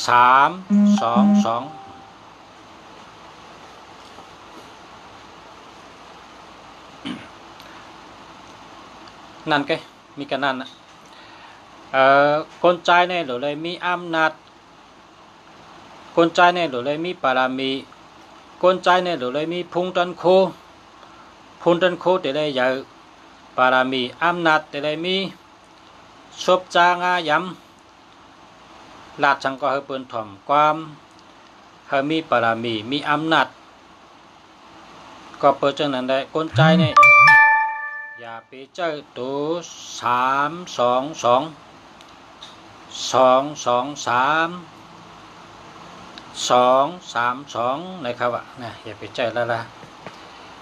3 2 2นั่นไงมีกันนั่นนะคนใจเนี่ยหรือเลยมีอำนาจคนใจเนี่ยหรือเลยมีปารามีคนใจเนี่ยหรือเลยมีพุงตันโคแต่ได้ใหญ่ปารามีอำนาจแต่ได้มีศพจางายำลาดจังก็ให้เปิ่นถ่อมความให้มีปารามีมีอำนาจก็เปิดจังนั้นได้คนใจเนี่ยอย่าไปเจอตัว3 2 2 2 2 3 2 3 2นะครับว่านะอย่าไปเจอแล้วล่ะ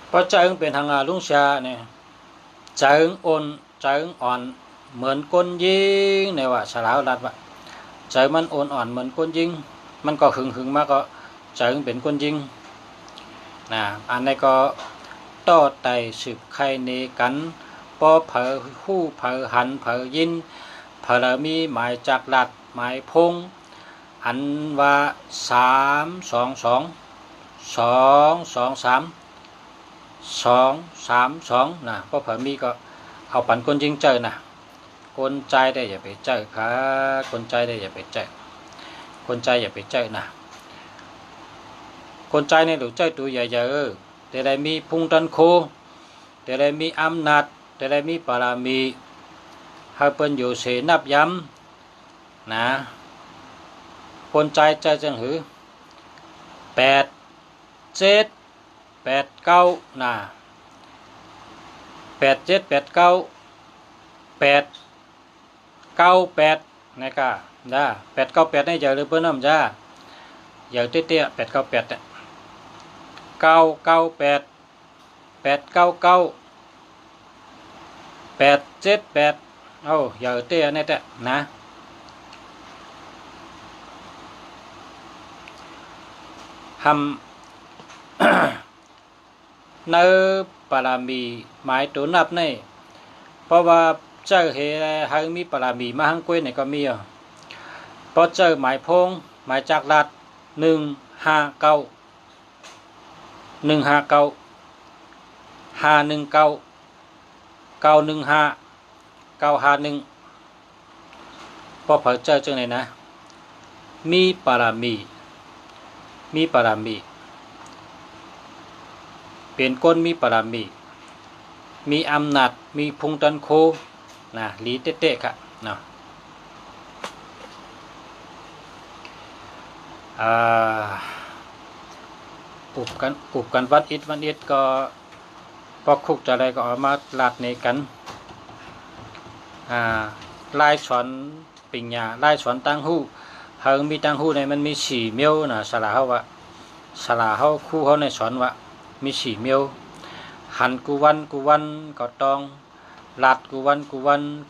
เพราะใจเป็นทางลุงชาเนี่ยใจอ่อนใจอ่อนเหมือนก้นยิงในว่าสลาวรัดว่าใจมันอ่อนเหมือนก้นยิงมันก็หึงมากก็ใจเป็นก้นยิงนะอันนี้ก็ต่อไต่สืบใครในกันปอเผอคู่เผอหันเผอยินเผอมีหมายจากหลัดหมายพงอันว่า3 2 2 2 2 3 2 3 2นะปอเผอมีก็เอาปันคนยิงเจอนะคนใจได้อย่าไปเจอครับคนใจได้อย่าไปเจอคนใจอย่าไปเจอนะคนใจในหรือใจตัวใหญ่ๆแต่ได้มีพุงตันโคแต่ได้มีอำนาจแ แต่ได้มีปารามีเฮาเปิ้นอยู่เสนับย้ำนะคนใจจังหือ8 7 8 9นะ8 7 8 9 8 9 8นะกะนะ8 9 8นี่อย่าลืมเปิ้นนำจ้าอย่าเตี้ยๆ8 9 8เนี่ย9 9 8 8 9 9 8 7 8เอาอย่าเตี้ยนี่แต่นะทำ เนื้อปารามีหมายตัวนับนี่เพราะว่าเจ้าเฮให้มีปารามีมาหังกุ้ยนี่ก็มีอ่ะเพราะเจ้าหมายพงหมายจากลัด159 159 519 915 951พอเผยเจ้าจังไหนนะมีปารามีเป็นก้นมีปารามีอำนาจมีพุงตันโคนะหลีเตะๆค่ะเนาะอุบกันวัดอิดก็พอคุกจะอะไรก็ออกมาลาดในกันลายสอนปิญญาลายสอนตั้งหู้เฮามีตั้งหู้ในมันมี4เมียวนะสลาเฮาคู่เฮาในสอนว่ามี4เมียวหันกูวันก็ตองลาดกูวัน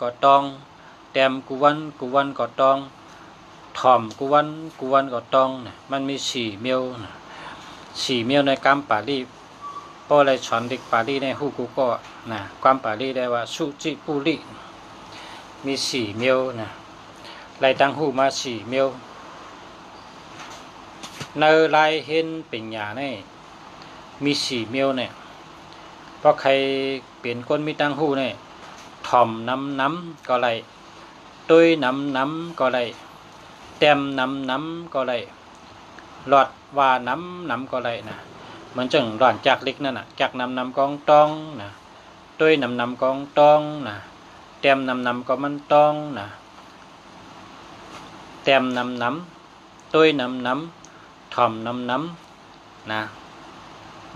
ก็ตองแต้มกูวันก็ตองถ่อมกูวันก็ตองนะมันมี4เมียวนะ4เมียวในกรรมปาลีพอเลยสอนเด็กปาลีในหู้กูก็นะความปาลีได้ว่าสุจิปุริมี4เมียวนะไล่ตั้งหูมา4เมียวในลายเห็นปิญญาเนี่ยมี4เมียวเนี่ยเพราะใครเปลี่ยนคนมีตั้งหูเนี่ยถ่อมน้ำก็ไล่ตุ้ยน้ำก็ไล่แต้มน้ำก็ไล่หลอดว่าน้ำก็ไล่นะเหมือนจังหลอนจากเล็กนั่นน่ะจากน้ำกองตองนะตุ้ยน้ำกองตองนะแต้มน้ำก็มันตองนะแต้มน้ำตุ้ยน้ำถ่อมน้ำนะ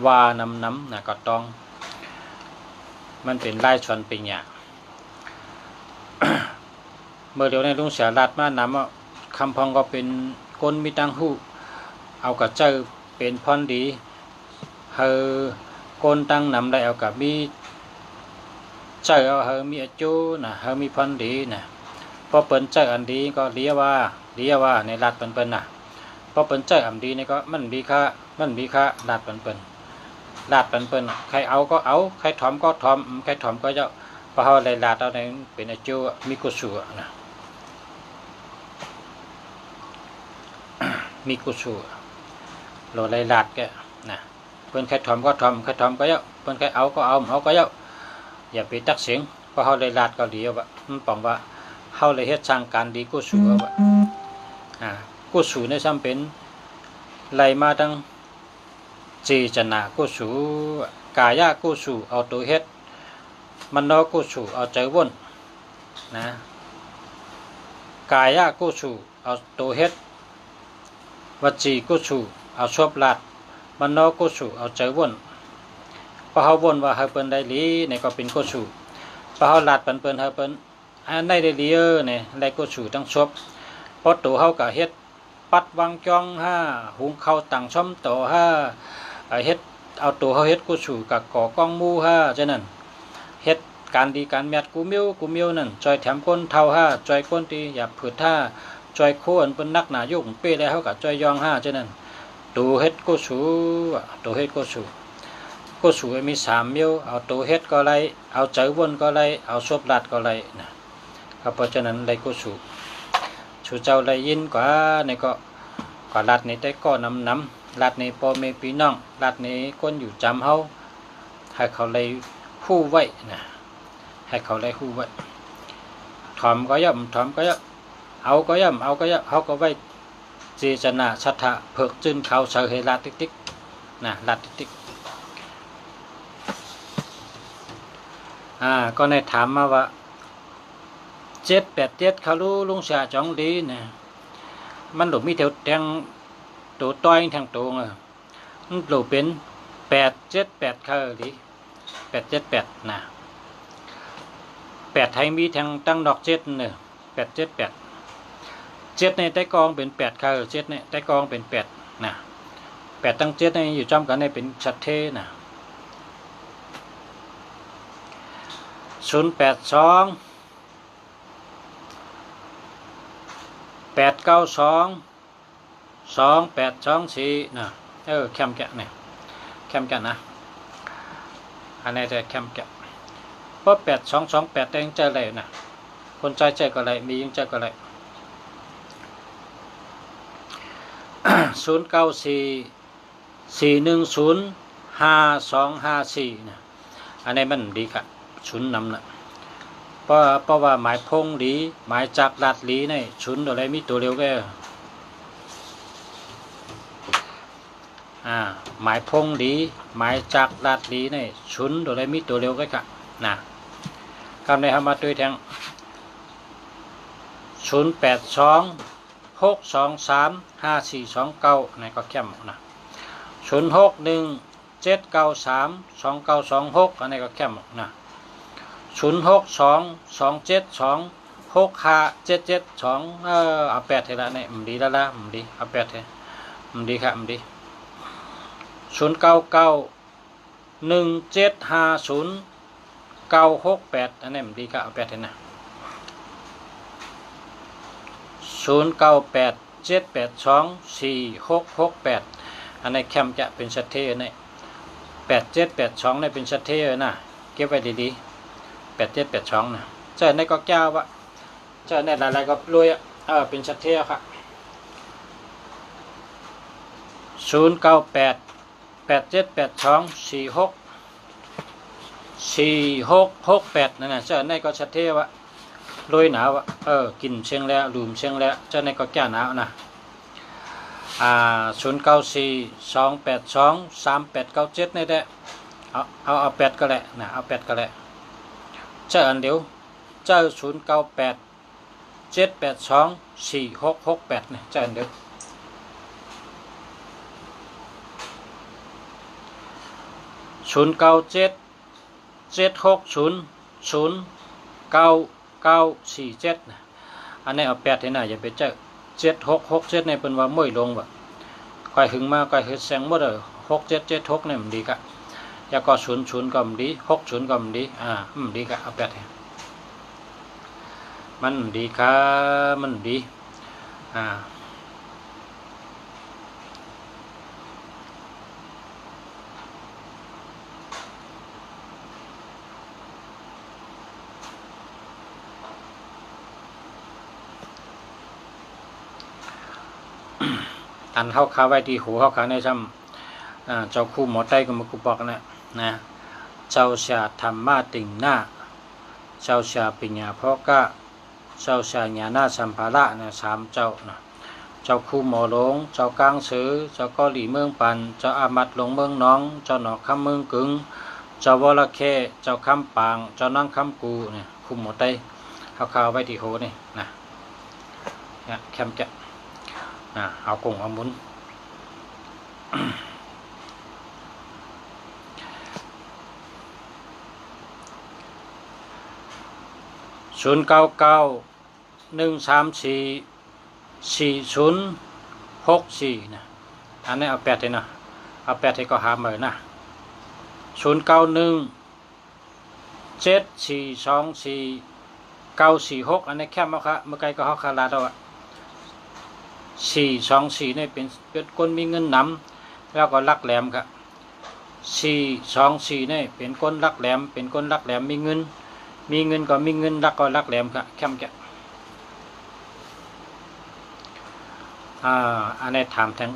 ว่าน้ำนะก็ต้องมันเป็นลายชนปิญญา เมื่อเดี๋ยวในลุงเสียรัดมานำคำพองก็เป็นก้นมีตั้งหูเอากับเจ้าเป็นพรดีเฮอก้นตั้งนำได้เอากับมีเจ้าเอาเฮอมีอาจูนะเฮอมีพรดีนะพอเปิ้นเจ้าอันดีก็เรียกว่าในรัดเปิ้นน่ะพอเปิ้นเจ้าอันดีนี่ก็มันมีค่ารัดเปิ้นใครเอาก็เอาใครถอมก็ถอมใครถอมก็เจ้าพอเฮาได้ลาดเอาในเป็นอาจูมีกุศลนะมีกุศลโลได้ลาดแกนะเพิ่นใครถอมก็ถอมใครถอมก็เจ้าเพิ่นใครเอาก็เอาก็เจ้าอย่าไปตักเสียงพอเฮาได้ลาดก็ดีว่ามันปองว่าเฮาเลยเฮ็ดสร้างการดีกุศลว่ากุศลในซ้ำเป็นไล่มาตั้งเจตนากุศลกายะกุศลเอาตัวเฮ็ดมโนกุศลเอาใจวนนะกายะกุศลเอาตัวเฮ็ดวจีกุศลเอาชอบลาดมโนกุศลเอาใจวนพอเฮาวนว่าเฮาเปิ้นได้ลีนี่ก็เป็นกุศลพอเฮาลาดเปิ้นเฮาเปิ้นได้ลีนี่ได้กุศลทั้งชอบพอตัวเฮาก็เฮ็ดปัดวางจองหุงข้าวตั้งช่อมโตเฮ็ดเอาตัวเฮาเฮ็ดกุศลกับก่อกองหมู่ฉะนั้นเฮ็ดการดีการแมทกูมิวนั่นจอยแถมคนเท่าจอยคนที่อย่าผืดจอยโคอันเป็นนักหนายุ่งเป้ได้เฮากับจอยยองฉะนั้นตัวเฮ็ดกุศลมี3มิวเอาตัวเฮ็ดก็ไล่เอาใจวนก็ไล่เอาซบลัดก็ไล่นะครับเพราะฉะนั้นไล่กุศลชูเจ้าไล่ยินกว่านี่ก็ลัดนี่ได้ก็น้ำลัดนี่พ่อแม่พี่น้องลัดนี่คนอยู่จำเฮาให้เขาไล่ฮู้ไว้นะให้เขาไล่ฮู้ไว้ถอมก็ย่ำเอาก็ย่ำเฮาก็ไว้เจตนาศรัทธาเพิกจึนเขาเสยให้ลัดติ๊กๆนะลัดติ๊กๆ ก็ในถามมาว่า787เขารู้ลุงเสียจองดีเนี่ยมันหลุดมีแถวแทงตัวต้อยแทงตัวมันหลุดเป็น878เขาดี878นะ8ไทยมีแทงตั้งดอก7เนี่ย878 7ในใต้กองเป็น8เขา7เนี่ยใต้กองเป็น8นะ8ตั้ง7ในอยู่จอมกันในเป็นชัดเทนะ082 892 2824นะแคมแกะเนี่ยแคมแกะนะอันนี้จะแคมแกะเพราะ8228ได้ยังเจออะไรนะคนใจเจอก็อะไรมียังเจอก็อะไร094 410 5254นะอันนี้มันดีค่ะชุนนำนะเพราะว่าหมายพงดีหมายจากลาดลีนี่ชุนอะไรมีตัวเร็วก็หมายพงดีหมายจากลาดลีนี่ชุนอะไรมีตัวเร็วก็ค่ะนะคำในทำมาด้วยแทง082 623 5429นี่ก็เข้มนะ061 793 2926อันนี้ก็เข้มนะ062 272 65 772เอา8เท่านั้นเนี่ยมันดีแล้วละมันดีเอา8เท่ามันดีครับมันดี099 1750 968อันนี้มันดีครับเอา8เท่านะ098 782 4668อันนี้แคมจะเป็นชัดเทเนี่ย8782เนี่ยเป็นชัดเทนะเก็บไว้ดีๆ8782นะเจอในก็แก้ววะเจอในหลายๆก็รวยเป็นชัดเทครับ098 8782 4668นั่นน่ะเจอในก็ชัดเทวะรวยหนาวกินเชียงแล้วลืมเชียงแล้วเจอในก็แก้หนาวนะ094 282 3897นี่แหละเอา8ก็แหละนะเอา8ก็แหละเจออันเดียวเจอ098 782 4668เนี่ยเจออันเดียว097 760 09947นะอันนี้เอา8ที่ไหนอย่าไปเจอ7667เนี่ยเป็นว่าม่วยลงว่ะค่อยหึงมาค่อยหึงแซงหมดเลย6776เนี่ยมันดีกะแล้วก็00ก็มันดี60ก็มันดีมันดีกะเอา8ให้มันดีครับมันดีอันเข้าขาไว้ที่หูเข้าขาในซ้ำเจ้าคู่หมอไต้ก็มาคุบอกนะเจ้าชาธรรมะติงหน้าเจ้าชาปิญญาพ่อกะเจ้าชาญาณสัมภาระนะ3เจ้านะเจ้าคู่หมอหลงเจ้ากลางซื้อเจ้าก็หลีเมืองปันเจ้าอามัดหลงเมืองน้องเจ้าหนอกคำเมืองกึ่งเจ้าวรแค่เจ้าคำปางเจ้านั่งคำกูเนี่ยคู่หมอไต้เข้าขาไว้ที่หูนี่นะแคมจะเอากงเอามุน099 134 4064นะอันนี้เอา8ให้นะเอา8ให้ก็หาเหมือนนะ091 7424 946อันนี้แค่มาครับเมื่อไกลก็เขาคาราด424เนี่ยเป็นคนมีเงินนำแล้วก็ลักแหลมครับ424เนี่ยเป็นคนลักแหลมเป็นคนลักแหลมมีเงินก็มีเงินลักก็ลักแหลมครับแคมแกอันนี้ถามทั้ง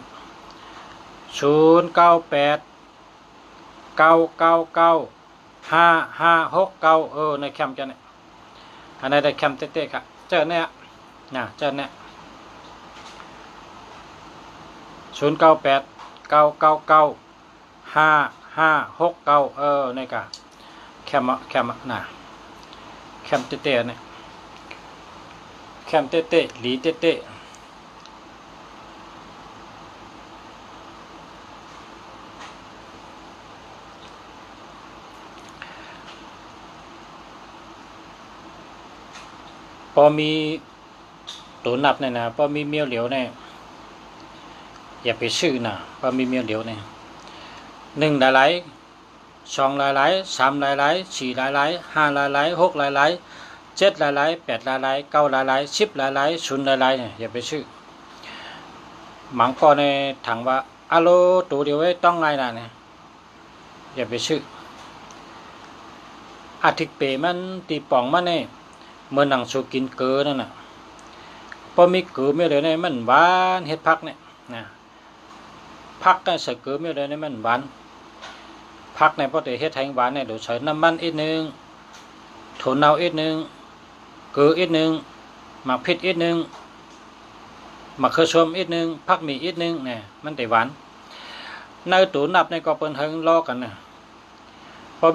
098 999 5569ในแคมจะเนี่ยอันนี้ได้แคมเต้ๆครับเจอเนี่ยเจอเนี่ย098 999 5569ในกะแคมนะ มเต้ๆเนี่ยแคมเต้ๆหลีเต้ๆพอมีตัวนับเนี่ยนะพอมีเมียวเหลียวเนี่ยอย่าไปชื่อนะพอมีเมียวเหลียวเนี่ย1หลายๆ2หลายๆ3หลายๆ4หลายๆ5หลายๆ6หลายๆ7หลายๆ8หลายๆ9หลายๆ10หลายๆ0หลายๆเนี่ยอย่าไปชื่อหมังก็ในถังว่าอะโลตัวเดียวไว้ต้องไงนะเนี่ยอย่าไปชื่ออาทิตย์เปมันตีป่องมันเนี่ยเมื่อหนังสูกินเกลือนั่นน่ะพอมีเกลือไม่เลยเนี่ยมันหวานเฮ็ดพักเนี่ยนะพักก็ใส่เกลือไม่เลยเนี่ยมันหวานพักในพอแต่เฮ็ดแทงหวานเนี่ยเดี๋ยวใส่น้ำมันอีกนึงถั่วเน่าอีกนึงเกลืออีกนึงหมักพริกอีกนึงหมักเครือชมอีกนึงพักมีอีกนึงเนี่ยมันแต่หวานในตัวนับในก็เปิ้นเฮงล้อกันน่ะพอ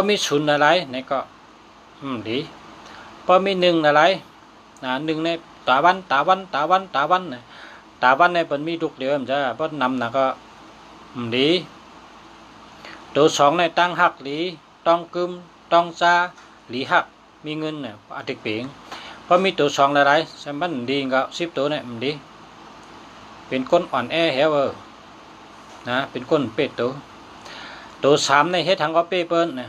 มีศูนย์อะไรในก็ดีพอมี1อะไร1ในตาวันเนี่ยตาวันในเปิ้นมีทุกเดียวมันจะเปิ้นนำน่ะก็ดีตัว2ในตั้งหักหลีต้องกึมต้องซาหลีหักมีเงินน่ะอาทิตย์เปียงพอมีตัว2อะไรใช่มันดีก็10ตัวเนี่ยดีเป็นคนอ่อนแอแฮวนะเป็นคนเป็ดตัว3ในเฮ็ดทางก็เป้เปิ้นน่ะ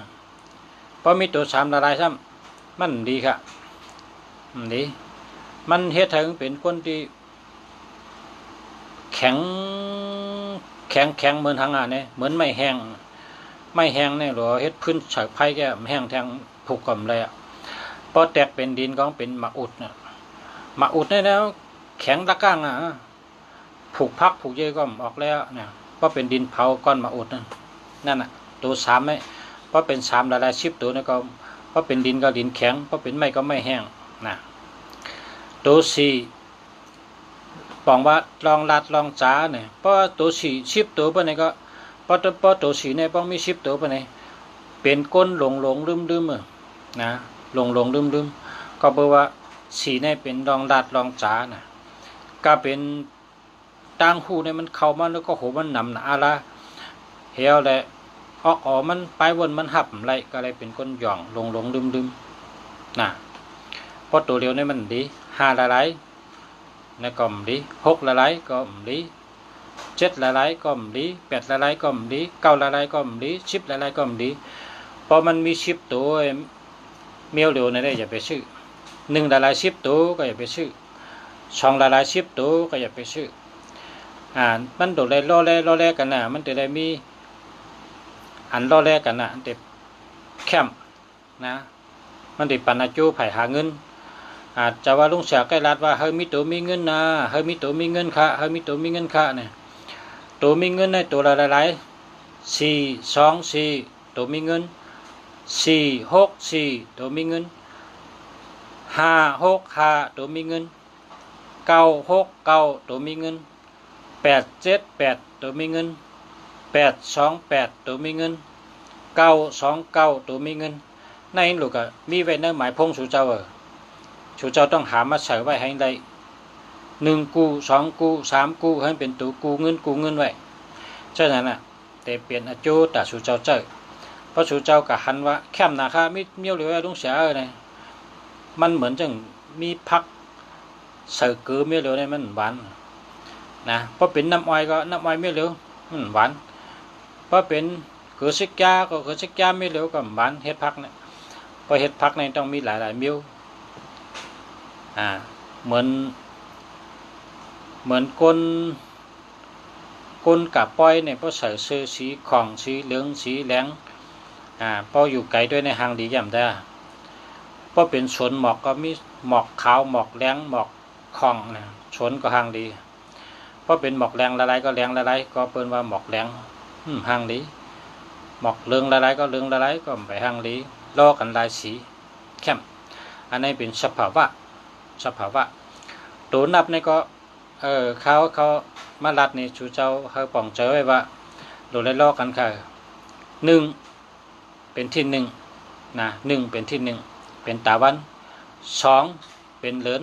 พอมีตัว3อะไรซ้ำมันดีค่ะดีมันเฮ็ดถึงเป็นคนที่แข็งเหมือนทางเนี่ยเหมือนไม่แห้งเนี่ยหรอเฮ็ดพื้นฉากไผ่แกแห้งแทงผูกกับเลยพอแตกเป็นดินก็เป็นหมักอุดน่ะหมักอุดเนี่ยแล้วแข็งตะก้างผูกพักผูกเยอะก็ออกแล้วเนี่ยก็เป็นดินเผาก้อนหมักอุดนั่นน่ะตัว3ไหมเพราะเป็น3หลายๆ10ตัวนี่ก็เพราะเป็นดินก็ดินแข็งเพราะเป็นไม้ก็ไม่แห้งนะตัว4บอกว่าลองลัดลองจ๋าเนี่ยเพราะตัว4 10ตัวปะเนี่ยก็เพราะตัว4เนี่ยต้องมี10ตัวปะเนี่ยเป็นก้นหลงลืมนะหลงลืมก็แปลว่า4เนี่ยเป็นลองลัดลองจ๋านะก็เป็นต่างหูเนี่ยมันเข้ามาแล้วก็โหมันหนำหนาละเหี่ยวแหละออกมันไปวนมันหับไรก็เลยเป็นก้นหย่องหลงลืมนะเพราะตัวเดียวเนี่ยมันดี5หลายๆในก็ดี6หลายๆก็ดี7หลายๆก็ดี8หลายๆก็ดี9หลายๆก็ดี10หลายๆก็ดีพอมันมี10ตัวเมียวเดียวในได้อย่าไปชื่อ1หลายๆ10ตัวก็อย่าไปชื่อ2หลายๆ10ตัวก็อย่าไปชื่อมันโดดเลยล่อแร่กันน่ะมันจะได้มีอันล่อแรกกันนะเด็บแคมนะมันติดปันอาจูไผ่หาเงินอาจจะว่าลุงเสียใกล้รัดว่าเฮ้ยมีตัวมีเงินนะเฮ้ยมีตัวมีเงินค่ะเฮ้ยมีตัวมีเงินค่ะเนี่ยตัวมีเงินในตัวหลาย4 ตัวมีเงิน4 6 4ตัวมีเงิน5 6 5ตัวมีเงิน9 6 9ตัวมีเงิน8 7 8ตัวมีเงิน8 2 8ตัวมีเงิน9 2 9ตัวมีเงินในลูกมีไว้ในหมายพงสู่เจ้าสู่เจ้าต้องหามาใส่ไว้ให้ได้1กู้2กู้3กู้ให้เป็นตัวกู้เงินไว้ฉะนั้นน่ะแต่เปลี่ยนอาจูแต่สู่เจ้าเจอเพราะสู่เจ้าก็หันว่าแคมนาคามีเมียวเหลือลุงเสียเนี่ยมันเหมือนจังมีพักใส่เกลือเมียวเหลือเนี่ยมันหวานนะเพราะเป็นน้ำอ้อยก็น้ำอ้อยเมียวเหลือมันหวานเพราะเป็นเกลือซิกยาก็เกลือซิกยาไม่เหลวกับหวานเฮ็ดพักเนี่ยเพราะเฮ็ดพักเนี่ยต้องมีหลายๆมิ้วเหมือนก้นกับป้อยเนี่ยเพราะใส่เสื้อสีของสีเหลืองสีแหลงเพราะอยู่ไกลด้วยในหางดีย่ำได้เพราะเป็นสวนหมอกก็มีหมอกขาวหมอกแหลงหมอกของนะสวนก็หางดีเพราะเป็นหมอกแหลงละลายก็แหลงละลายก็เปิ้นว่าหมอกแหลงหางดีหมอกเหลืองละลายก็เหลืองละลายก็ไปหางดีล้อกันลายสีเข้มอันนี้เป็นสภาวะตัวนับนี่ก็เขามาลัดนี่ชูเจ้าเขาป่องเจอไว้ว่าโดนไล่ลอกกันค่ะ1เป็นที่1 นะ1เป็นที่1เป็นตาวัน2เป็นเหลิน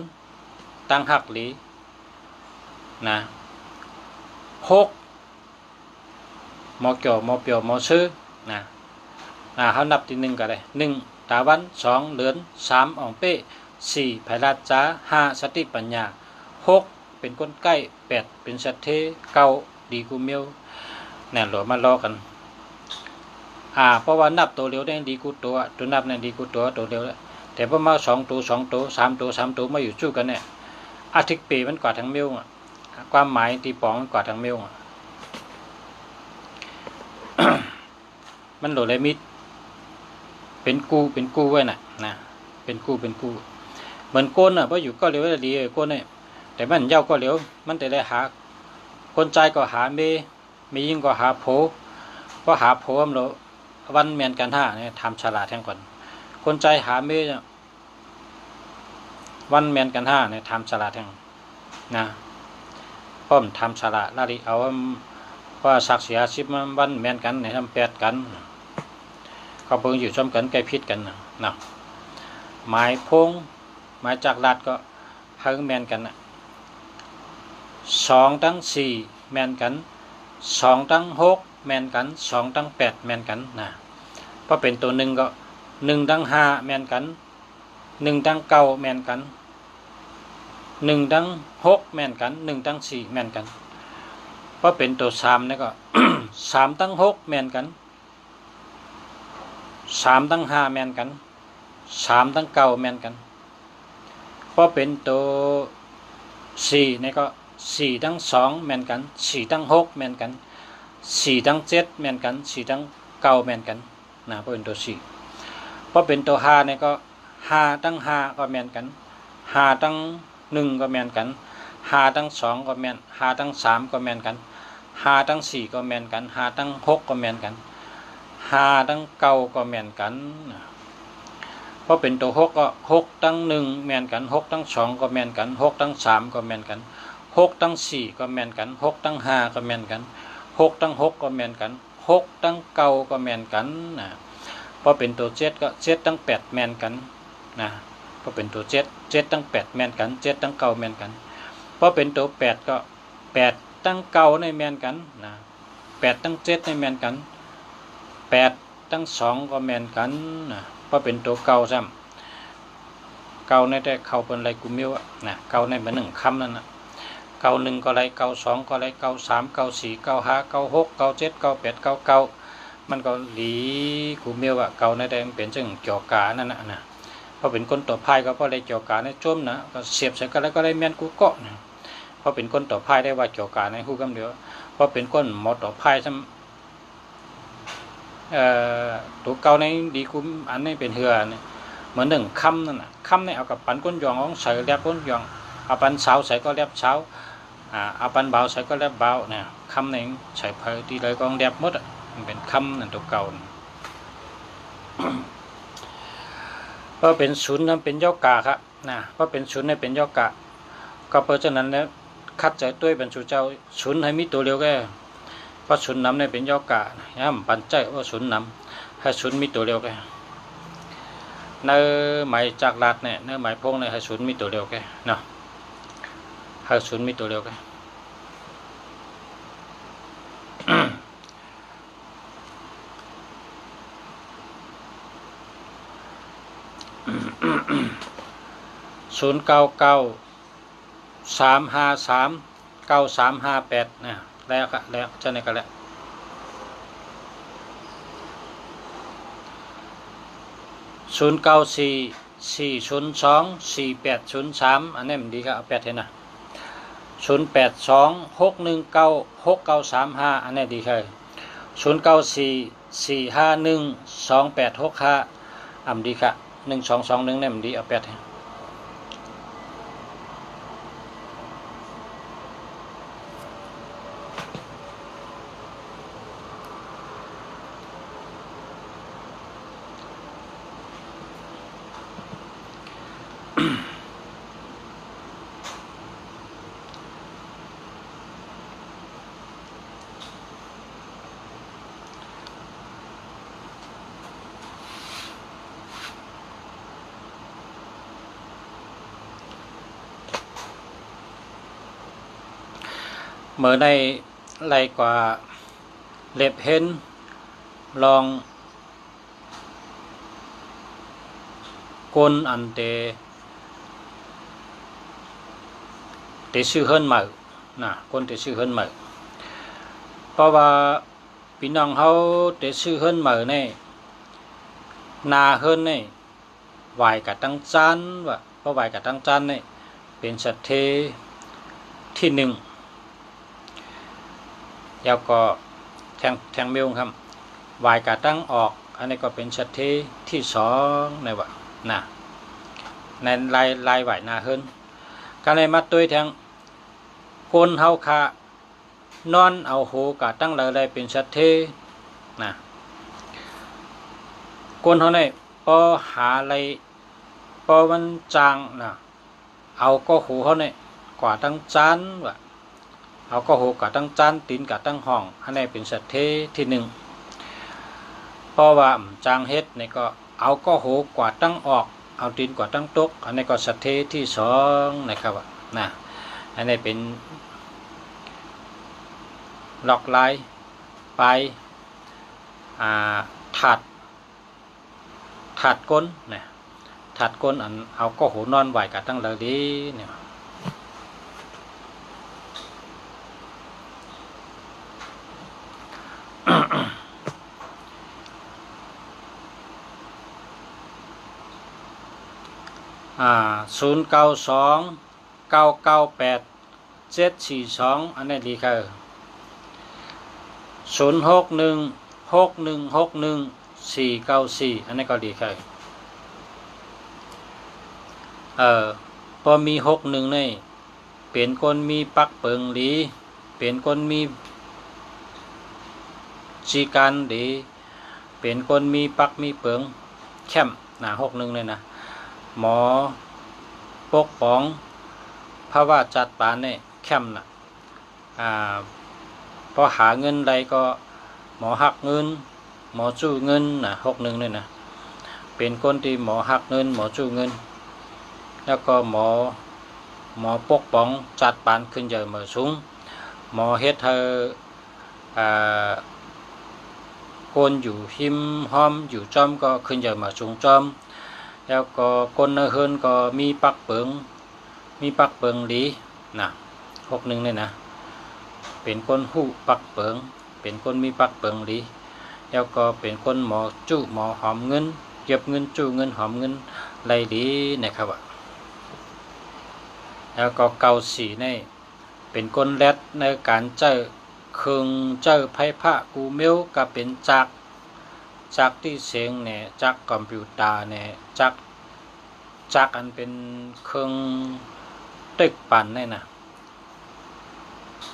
ตั้งหักหลีนะ6มอเกี่ยวมอเปียวมอซื้อนะเขานับที่1ก็ได้1ตาวัน2เหลิน3อ่องเป้4ไพราชจ้า5สติปัญญา6เป็นก้นใกล้8เป็นสัตเท9ดีกูเมียวเนี่ยหลวมารอกันเพราะว่านับตัวเร็วได้ดีกูตัวนับเนี่ยดีกูตัวเร็วแล้วแต่พอมา2ตัว2ตัว3ตัว3ตัวมาอยู่สู้กันเนี่ยอาทิตย์ปีมันกว่าทั้งเมียวความหมายตีปองมันกว่าทั้งเมียวมันโหลเลยมิดเป็นกูไว้น่ะนะเป็นกูเหมือนก้นเพราะอยู่ก็เร็วได้ดีก้นเนี่ยแต่มันเย้าก็เร็วมันแต่ได้หาคนใจก็หาเมยิ่งก็หาโผเพราะหาโผมันโหลวันเมียนกัน5เนี่ยทำฉลาดแทงก่อนคนใจหาเมวันเมียนกัน5เนี่ยทำฉลาดแทงนะป้อมทำฉลาดลาดิเอาว่าศักดิ์เสีย10วันเมียนกันเนี่ยทำ8กันเขาเพิ่งอยู่ซ้ำกันใกล้พิษกันนะหมายพงหมายจากลาดก็เพิ่งเมียนกัน2ตั้ง4เมียนกัน2ตั้ง6เมียนกัน2ตั้ง8เมียนกันนะเพราะเป็นตัว1ก็1ตั้ง5เมียนกัน1ตั้ง9เมียนกัน1ตั้ง6เมียนกัน1ตั้ง4เมียนกันเพราะเป็นตัว3นี่ก็ 3ตั้ง6เมียนกัน3ตั้ง5เมียนกัน3ตั้ง9เมียนกันเพราะเป็นตัว4นี่ก็4ตั้ง2เมียนกัน4ตั้ง6เมียนกัน4ตั้ง7เมียนกัน4ตั้ง9เมียนกันนะเพราะเป็นตัว4เพราะเป็นตัว5นี่ก็5ตั้ง5ก็เมียนกัน5ตั้ง1ก็เมียนกัน5ตั้ง2ก็เมียน5ตั้ง3ก็เมียนกัน5ตั้ง4ก็เมียนกัน5ตั้ง6ก็เมียนกัน5ตั้ง9ก็เมียนกันเพราะเป็นตัว6ก็6ตั้ง1เมียนกัน6ตั้ง2ก็เมียนกัน6ตั้ง3ก็เมียนกัน6ตั้ง4ก็เมียนกัน6ตั้ง5ก็เมียนกัน6ตั้ง6ก็เมียนกัน6ตั้ง9ก็เมียนกันนะเพราะเป็นตัว7ก็7ตั้ง8เมียนกันนะเพราะเป็นตัว7ตั้ง8เมียนกัน7ตั้ง9เมียนกันเพราะเป็นตัว8ก็8ตั้ง9ในเมียนกันนะ8ตั้ง7ในเมียนกัน8ตั้ง2ก็เมียนกันนะเพราะเป็นตัว9ซ้ำ9ในแต่เข้าเป็นไรกุมิวนะ9ในเหมือน1คำนั่นนะ91ก็ไร92ก็ไร93 94 95 96 97 98 99มันก็หลีกุมิว9ในแต่เป็นจึงเกี่ยวกานั่นนะเพราะเป็นคนต่อพายก็เพราะอะไรเกี่ยวกาในจมนะก็เสียบใส่กันแล้วก็ได้เมียนกูเกาะนะเพราะเป็นคนต่อพายได้ว่าเกี่ยวกาในคู่กำเดียวเพราะเป็นคนหมอต่อพายซ้ำตัวเก่าในดีกูอันนี้เป็นเหือเนี่ยเหมือน1คำนั่นน่ะคำเนี่ยเอากับปันก้นยองของใส่แลบก้นยองเอาปันเสาใส่ก็แลบเสาเอาปันเบาใส่ก็แลบเบาเนี่ยคำเนี่ยใส่เพลที่เลยก็แลบหมดมันเป็นคำนั่นตัวเก่าเพราะเป็นศูนย์นั้นเป็นย่อกาครับนะเพราะเป็นศูนย์เนี่ยเป็นย่อกาก็เพราะฉะนั้นแล้วคัดใจด้วยบรรจุเจ้าศูนย์ให้มีตัวเดียวแค่เพราะศูนย์นำเนี่ยเป็นย่อกาย่ำปันใจว่าศูนย์นำให้ศูนย์มีตัวเดียวแค่ในหมายจากลาดเนี่ยในหมายพงเนี่ยให้ศูนย์มีตัวเดียวแค่เนาะให้ศูนย์มีตัวเดียวแค่099 353 9358นะแล้วก็แล้วเจ้านี่ก็แล้ว0944024803อันนี้มันดีครับเอา8เห็นนะ0826196935อันนี้ดีครับ0944512865อันดีครับ1221เนี่ยมันดีเอา8เห็น เมื่อได้ไรกว่าเล็บเห็นลองก้นอันเตชื่อเฮิรนใหม่นะก้นเตชื่อเฮิรนใหม่เพราะว่าพี่น้องเขาเตชื่อเฮิรนใหม่เนี่ยนาเฮิรนเนี่ยไหวกับตั้งจันว่าเพราะไหวกับตั้งจันเนี่ยเป็นสัตเทที่หนึ่งแล้วก็แทงเมลครับไหวกับตั้งออกอันนี้ก็เป็นสัตเทที่สองในว่านะในลายไหวนาเฮิรนการในมาตัวแทงคนเฮาคานอนเอาโหกะตั้งเลยเป็นสัตเทนะคนเฮาเนี่ยพอหาอะไรพอมันจางนะเอาก็หูเขาเนี่ยกว่าตั้งจานว่าเอาก็หูกว่าตั้งจานตีนกว่าตั้งห้องอันนี้เป็นสัตเทที่หนึ่งเพราะว่าจางเฮ็ดเนี่ยก็เอาก็หูกว่าตั้งออกเอาตีนกว่าตั้งตกอันนี้ก็สัตเทที่สองนะครับนะอันนี้เป็นหลอกลายไปถาดก้นเนี่ยถาดก้นอันเอาก็หูนอนไหวกับตั้งเลยดีเนี่ย092998 742อันนี้ดีค่ะ0616161494อันนี้ก็ดีค่ะพอมี61นี่เป็นคนมีปักเปิงดีเป็นคนมีจีการดีเป็นคนมีปักมีเปิงแคมนะ61เลยนะหมอปกป้องภาวะจัดปานเนี่ยแคมนะพอหาเงินใดก็หมอหักเงินหมอจู้เงินนะ61เลยนะเป็นคนที่หมอหักเงินหมอจู้เงินแล้วก็หมอปกป้องจัดปานขึ้นเยอะมาสูงหมอเฮ็ดเธอคนอยู่หิมห้อมอยู่จอมก็ขึ้นเยอะมาสูงจอมแล้วก็คนเฮิรนก็มีปักเปิงดีนะ61เนี่ยนะเป็นคนหู้ปักเปิงเป็นคนมีปักเปิงดีแล้วก็เป็นคนหมอจู้หมอหอมเงินเก็บเงินจู้เงินหอมเงินไรดีนะครับแล้วก็94นี่เป็นคนแรดในการเจอเครื่องเจอไพ่พระกูเมลก็เป็นจักที่เสียงเนี่ยจักคอมพิวเตอร์เนี่ยจักอันเป็นเครื่องตึกปั่นเนี่ยนะ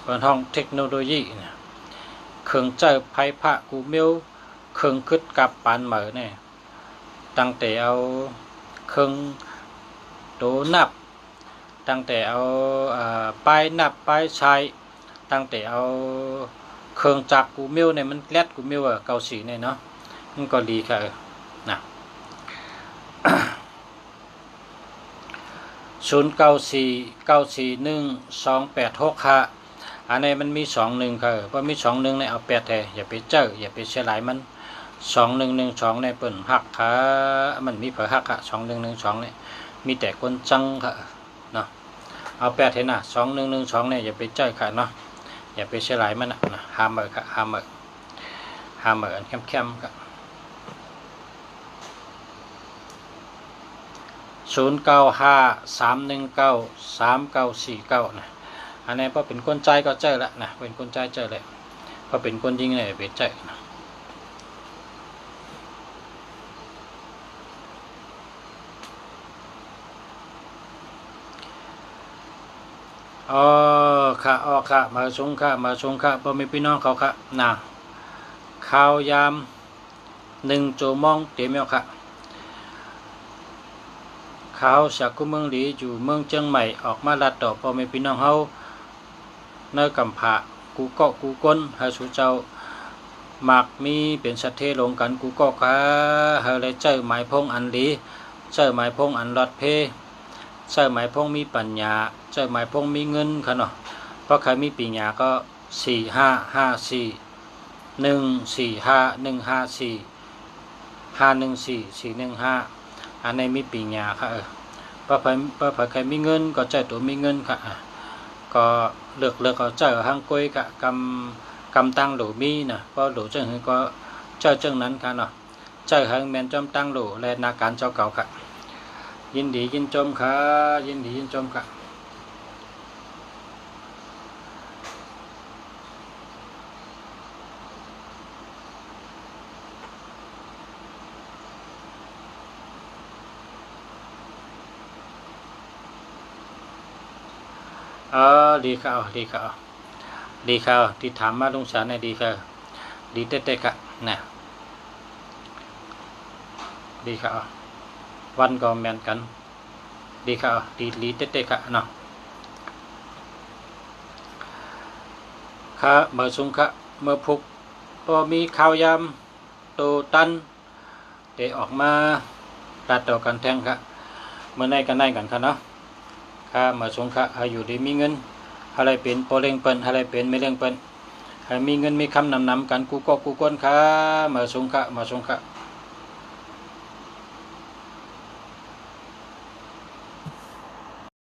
เป็นห้องเทคโนโลยีเนี่ยเครื่องเจอไพ่พระกูเมลเครื่องคึดกับปั่นเหมือเนี่ยตั้งแต่เอาเครื่องโตนับตั้งแต่เอาป้ายนับป้ายใช้ตั้งแต่เอาเครื่องจักรกูเมลเนี่ยมันแลดกูเมล94เนี่ยเนาะมันก็ดีค่ะนะ0949412865อันนี้มันมี21ค่ะเพราะมี21เนี่ยเอา8แท้อย่าไปเจออย่าไปเสียหลายมัน2112เนี่ยเปิ้นหักค่ะมันมีเผอหักค่ะ2112เนี่ยมีแต่คนจังค่ะเนาะเอา8เห็นน่ะ2112เนี่ยอย่าไปเจอค่ะเนาะอย่าไปเสียหลายมันนะห้ามค่ะห้ามอันเข้มๆค่ะ0953193949นะอันนี้พอเป็นคนใจก็เจอแล้วนะเป็นคนใจเจอเลยพอเป็นคนยิงเนี่ยไปเจอนะค่ะมาชงค่ะพอมีพี่น้องเขาค่ะนะข่าวยาม1 โจมองเต็มแล้วค่ะข่าวจากกุเมืองหลีอยู่เมืองเชียงใหม่ออกมาลัดต่อพอมีพี่น้องเฮาเนื้อกำผากูเกาะกูก้นหาสู่เจ้าหมากมีเป็นสัตเทลงกันกูเกาะค่ะเฮาเลยเจอหมายพงอันหลีเจอหมายพงอันลอดเพเจอหมายพงมีปัญญาเจอหมายพงมีเงินค่ะเนาะ ราะใครมีปีหยาก็4554 145154 514415อันในมีปีหยาค่ะเพราะใครมีเงินก็ใจตัวมีเงินค่ะก็เลือกเอาใจห้างกล้วยกะกำตั้งหลูมีนะเพราะหลูจังก็เจ้าจังนั้นค่ะเนาะใจห้างแมนจอมตั้งหลูและนาการเจ้าเก่าค่ะยินดียินชมค่ะยินดียินชมค่ะดีค่ะดีค่ะดีค่ะที่ถามมาลุงสารในดีค่ะดีเต๊ะๆค่ะนะดีค่ะวันก็แมนกันดีค่ะดีเต๊ะๆค่ะเนาะค่ะเมื่อสุงค่ะเมื่อพุกพอมีข่าวยำโตตันเตะออกมาตัดต่อกันแทงค่ะเมื่อไหนกันไหนกันค่ะเนาะค่ะเมื่อสุงค่ะให้อยู่ดีมีเงินอะไรเป็นโปรเล่งเปิ้นอะไรเป็นไม่เล่งเปิ้นให้มีเงินมีคำนำกันกูก็กูก้นค่ะเมื่อสุงค่ะ